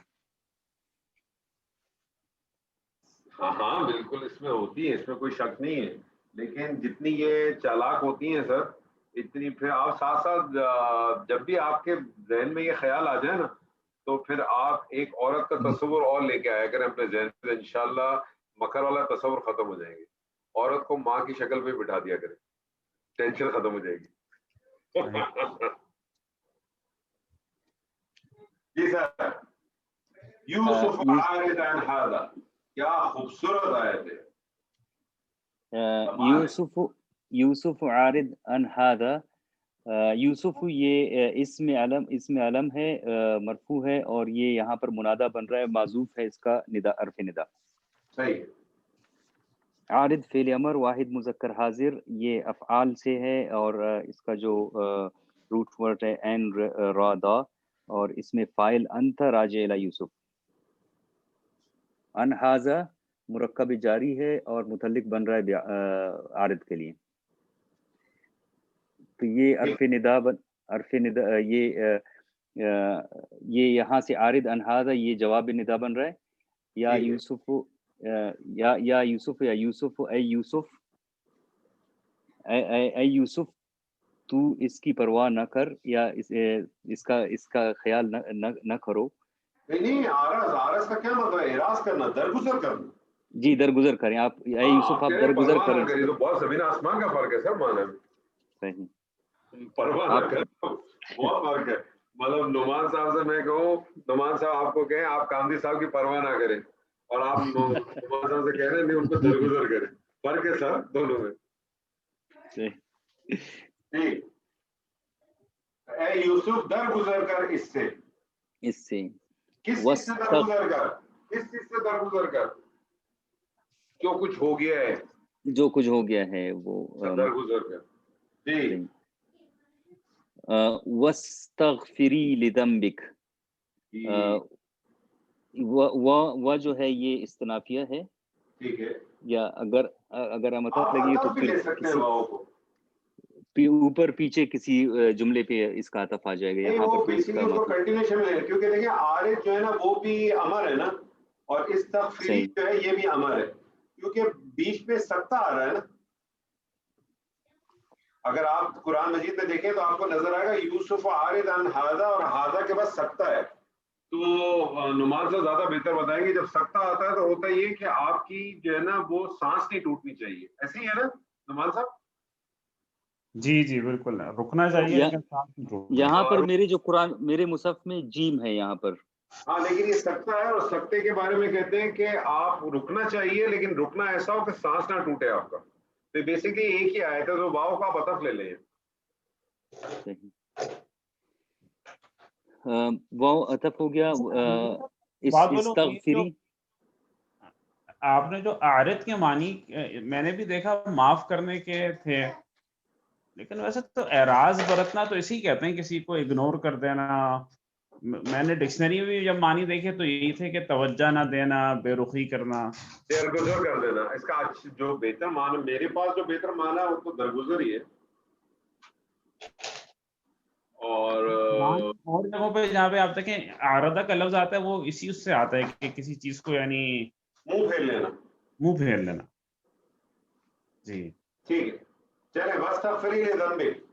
ہاں بالکل اس میں ہوتی ہے، اس میں کوئی شک نہیں ہے، لیکن جتنی یہ چالاک ہوتی ہیں سر اتنی پھر آپ ساتھ ساتھ جب بھی آپ کے ذہن میں یہ خیال آ جائے نا تو پھر آپ ایک عورت کا تصور اور لے کے آیا کریں اپنے ذہن سے، انشاءاللہ مکر والا تصور ختم ہو جائیں گے. عورت کو ماں کی شکل پہ بٹھا دیا کریں، ٹینشن ختم ہو جائے گی. جی سر. یوسف عارض عن ھذا، کیا خوبصورت آیت ہے. یوسف عارض عن ھذا. یوسف یہ اسم علم ہے، مرفوع ہے، اور یہ یہاں پر منادہ بن رہا ہے، معذوف ہے اس کا ندا، عرف ندا. صحیح. عارض فعل امر واحد مذکر حاضر، یہ افعال سے ہے، اور اس کا جو روٹ ورڈ ہے این را دا، اور اس میں فاعل انت راجع الی یوسف. ان ھذا مرکب جاری ہے اور متعلق بن رہا ہے عارض کے لیے. تو یہ عرف ندا یہ یہاں سے عارض ان ھذا یہ جواب ندا بن رہا ہے، یا یوسف یا یوسف اے یوسف تو اس کی پرواہ نہ کر یا اس کا خیال نہ کرو. نہیں آرز کا کیا مطلب ہے؟ اعراض کرنا، درگزر کرنا. جی درگزر کریں آپ، اے یوسف آپ درگزر کریں. تو بہت زمین آسمان کا فرق ہے سر معنی میں. صحیح، پرواہ نہ کریں بہت فرق ہے. مطلب نعمان صاحب سے میں کہوں، نعمان صاحب آپ کو کہیں آپ کامدی صاحب کی پرواہ نہ کریں، اور آپ نعمان صاحب سے کہہ رہے ہیں نہیں ان کو درگزر کریں. فرق ہے سر دونوں میں. ٹھیک، اے یوسف درگزر کر اس سے. کس چیز سے درگزر کر؟ کس چیز سے درگزر کر؟ جو کچھ ہو گیا ہے وہ درگزر کر. جی. وَاسْتَغْفِرِي لِذَنبِكَ، وہ جو ہے یہ استنافیہ ہے. ٹھیک ہے. یا اگر مطلب لگی تو پھر اوپر پیچھے کسی جملے پہ اس کا عطف آ جائے گا. یہاں پر بیسیکلی اس کو کنٹینیوشن میں ہے، کیونکہ دیکھیں عارض جو ہے نا وہ بھی امر ہے نا، اور استغفری جو ہے یہ بھی امر ہے، کیونکہ بیچ میں سکتہ آ رہا ہے نا. اگر آپ قرآن مجید میں دیکھیں تو آپ کو نظر آئے گا یوسف عارض عن ھذا، اور ھذا کے بعد سکتہ ہے. تو نعمان سے زیادہ بہتر بتائیں گے، جب سکتہ آتا ہے تو ہوتا یہ کہ آپ کی جو ہے نا وہ سانس نہیں ٹوٹنی چاہیے. ایسے ہی ہے نا نعمان صاحب؟ جی جی بالکل، رکنا چاہیے لیکن سانس نہیں ٹوٹنی. یہاں پر میرے جو قرآن میرے مصحف میں جیم ہے یہاں پر. ہاں لیکن یہ سکتہ ہے، اور سکتے کے بارے میں کہتے ہیں کہ آپ رکنا چاہیے لیکن رکنا ایسا ہو کہ سانس نہ ٹوٹے آپ کا. تو بیسیکلی ایک ہی آیت ہے، تو واو کا آپ عطف لے لیں. واو عطف ہو گیا. استغفری، آپ نے جو عارض کے معنی میں نے بھی دیکھا معاف کرنے کے تھے، لیکن ویسے تو اعراض برتنا تو اسی کہتے ہیں، کسی کو اگنور کر دینا. میں نے ڈکشنری میں جب معنی دیکھے تو یہی تھے کہ توجہ نہ دینا، بے رخی کرنا، درگزر کر دینا. اس کا جو بہتر معنی میرے پاس جو بہتر معنی ہے وہ تو درگزر ہی ہے. اور جگہوں پہ جہاں پہ آپ دیکھیں عارضہ کا لفظ آتا ہے وہ اسی اس سے آتا ہے کہ کسی چیز کو یعنی منہ پھیر لینا. جی ٹھیک ہے چلے. واستغفری لذنبک،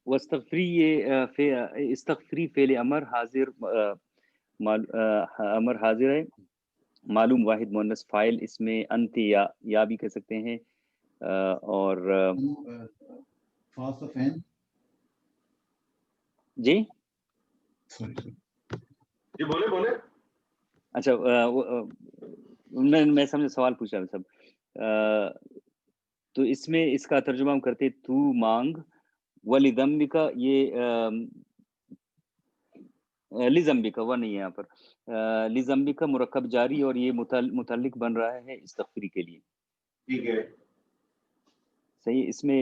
واستغفری یہ استغفری فعل امر حاضر، امر حاضر ہے، معلوم واحد مؤنث فاعل، اس میں انت یا بھی کہہ سکتے ہیں. اور جی جی بولے. اچھا میں سمجھے سوال پوچھا سب. تو اس میں اس کا ترجمہ ہم کرتے تو مانگ، وَلِذَنبِكَ یہ لِذَنبِكَ وہ نہیں ہے یہاں پر. لِذَنبِكَ مرکب جاری، اور یہ متعلق بن رہا ہے استغفری کے لیے. ٹھیک ہے صحیح. اس میں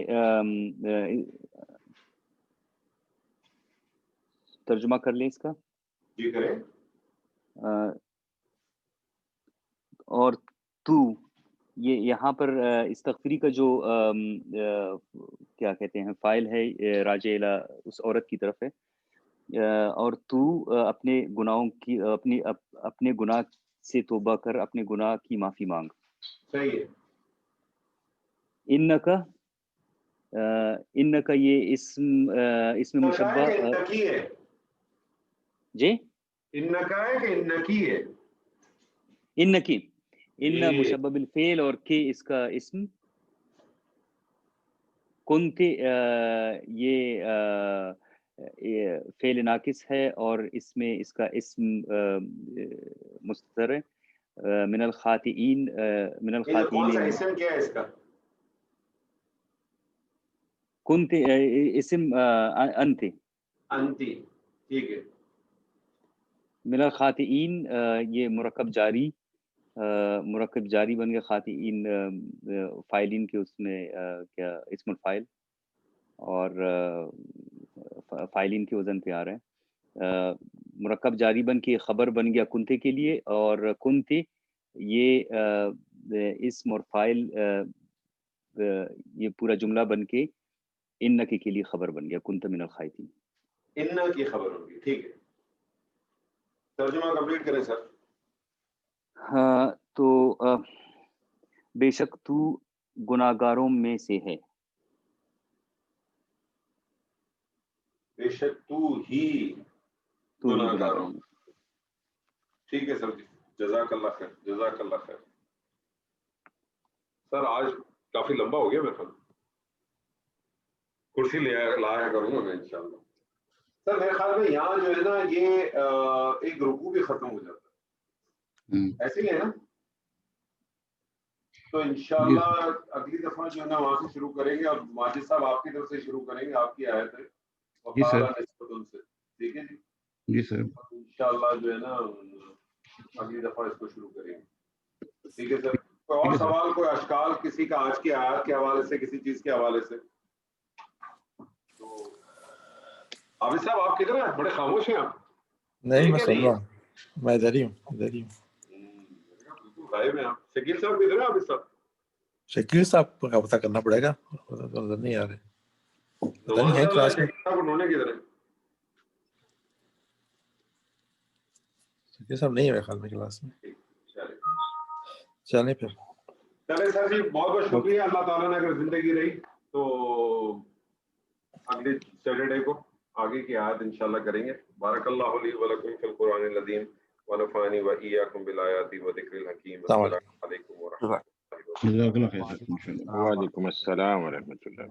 ترجمہ کر لیں اس کا. جی کریں. اور تو یہ یہاں پر استغفری کا جو کیا کہتے ہیں فاعل ہے راجع الی اس عورت کی طرف ہے. اور تو اپنے گناہوں کی اپنے گناہ سے توبہ کر، اپنے گناہ کی معافی مانگ. صحیح ہے. انکا یہ اسم مشبہ جی انکا ہے کہ انکی ہے؟ انکی، ان مشبہ بالفعل، اور کہ اس کا اسم. کنت یہ فعل ناقص ہے، اور اس میں اس کا اسم مستتر ہے. من الخاطئین، من الخاطئین. کون سا اسم کیا ہے اس کا؟ کنت اسم انت. ٹھیک ہے. من الخاطئین یہ مرکب جاری بن گیا. خاطئین فاعلین کے اس میں کیا اسم الفاعل، اور فاعلین کے وزن پہ آ رہے ہیں. مرکب جاری بن کے خبر بن گیا کنتے کے لیے، اور کنتے یہ اسم اور فاعل یہ پورا جملہ بن کے انکی کے لیے خبر بن گیا. کنت من الخائفین، ان کی خبر ہوگی. ٹھیک ہے ترجمہ کمپلیٹ کریں سر. ہاں تو بے شک تو گناہگاروں میں سے ہے. بے شک تو ہی گناہگاروں. ٹھیک ہے سر جی، جزاک اللہ خیر، جزاک اللہ خیر. سر آج کافی لمبا ہو گیا میرا خیال، کرسی لایا کروں گا میں انشاءاللہ. سر میرے خیال میں یہاں جو ہے نا یہ ایک رکوع بھی ختم ہو جاتا ہے، ایسے ہی ہے نا؟ تو انشاءاللہ اگلی دفعہ جو ہے نا وہاں سے شروع کریں گے، اور ماجد صاحب آپ کی طرف سے شروع کریں گے، آپ کی آیت ہے جی سر. نسبت ان سے. ٹھیک ہے جی، جی سر. انشاءاللہ جو ہے نا اگلی دفعہ اس کو شروع کریں گے. ٹھیک ہے سر. کوئی اور سوال، کوئی اشکال کسی کا آج کی آیات کے حوالے سے، کسی چیز کے حوالے سے؟ تو عابد صاحب آپ کدھر ہیں؟ بڑے خاموش ہیں آپ. نہیں میں سن رہا ہوں، میں ادھر ہی ہوں، ادھر ہی ہوں. بالکل غائب ہیں آپ. شکیل صاحب کدھر ہیں؟ عابد صاحب، شکیل صاحب کو پتہ کرنا پڑے گا، نظر نہیں آ رہے. پتہ نہیں ہے کلاس میں. شکیل صاحب انہوں نے کدھر ہے؟ شکیل صاحب نہیں ہے میرے خیال میں کلاس میں. چلیں پھر. چلے سر جی، بہت بہت شکریہ. اللہ تعالیٰ نے اگر زندگی رہی تو اگلے سیٹرڈے کو آگے کی آیت انشاءاللہ کریں گے. بارک اللہ لی و لکم فی القرآن العظیم ونفعنی و ایاکم بالآیات و ذکر الحکیم. السلام علیکم ورحمۃ اللہ. جزاک اللہ خیر. وعلیکم السلام ورحمۃ اللہ.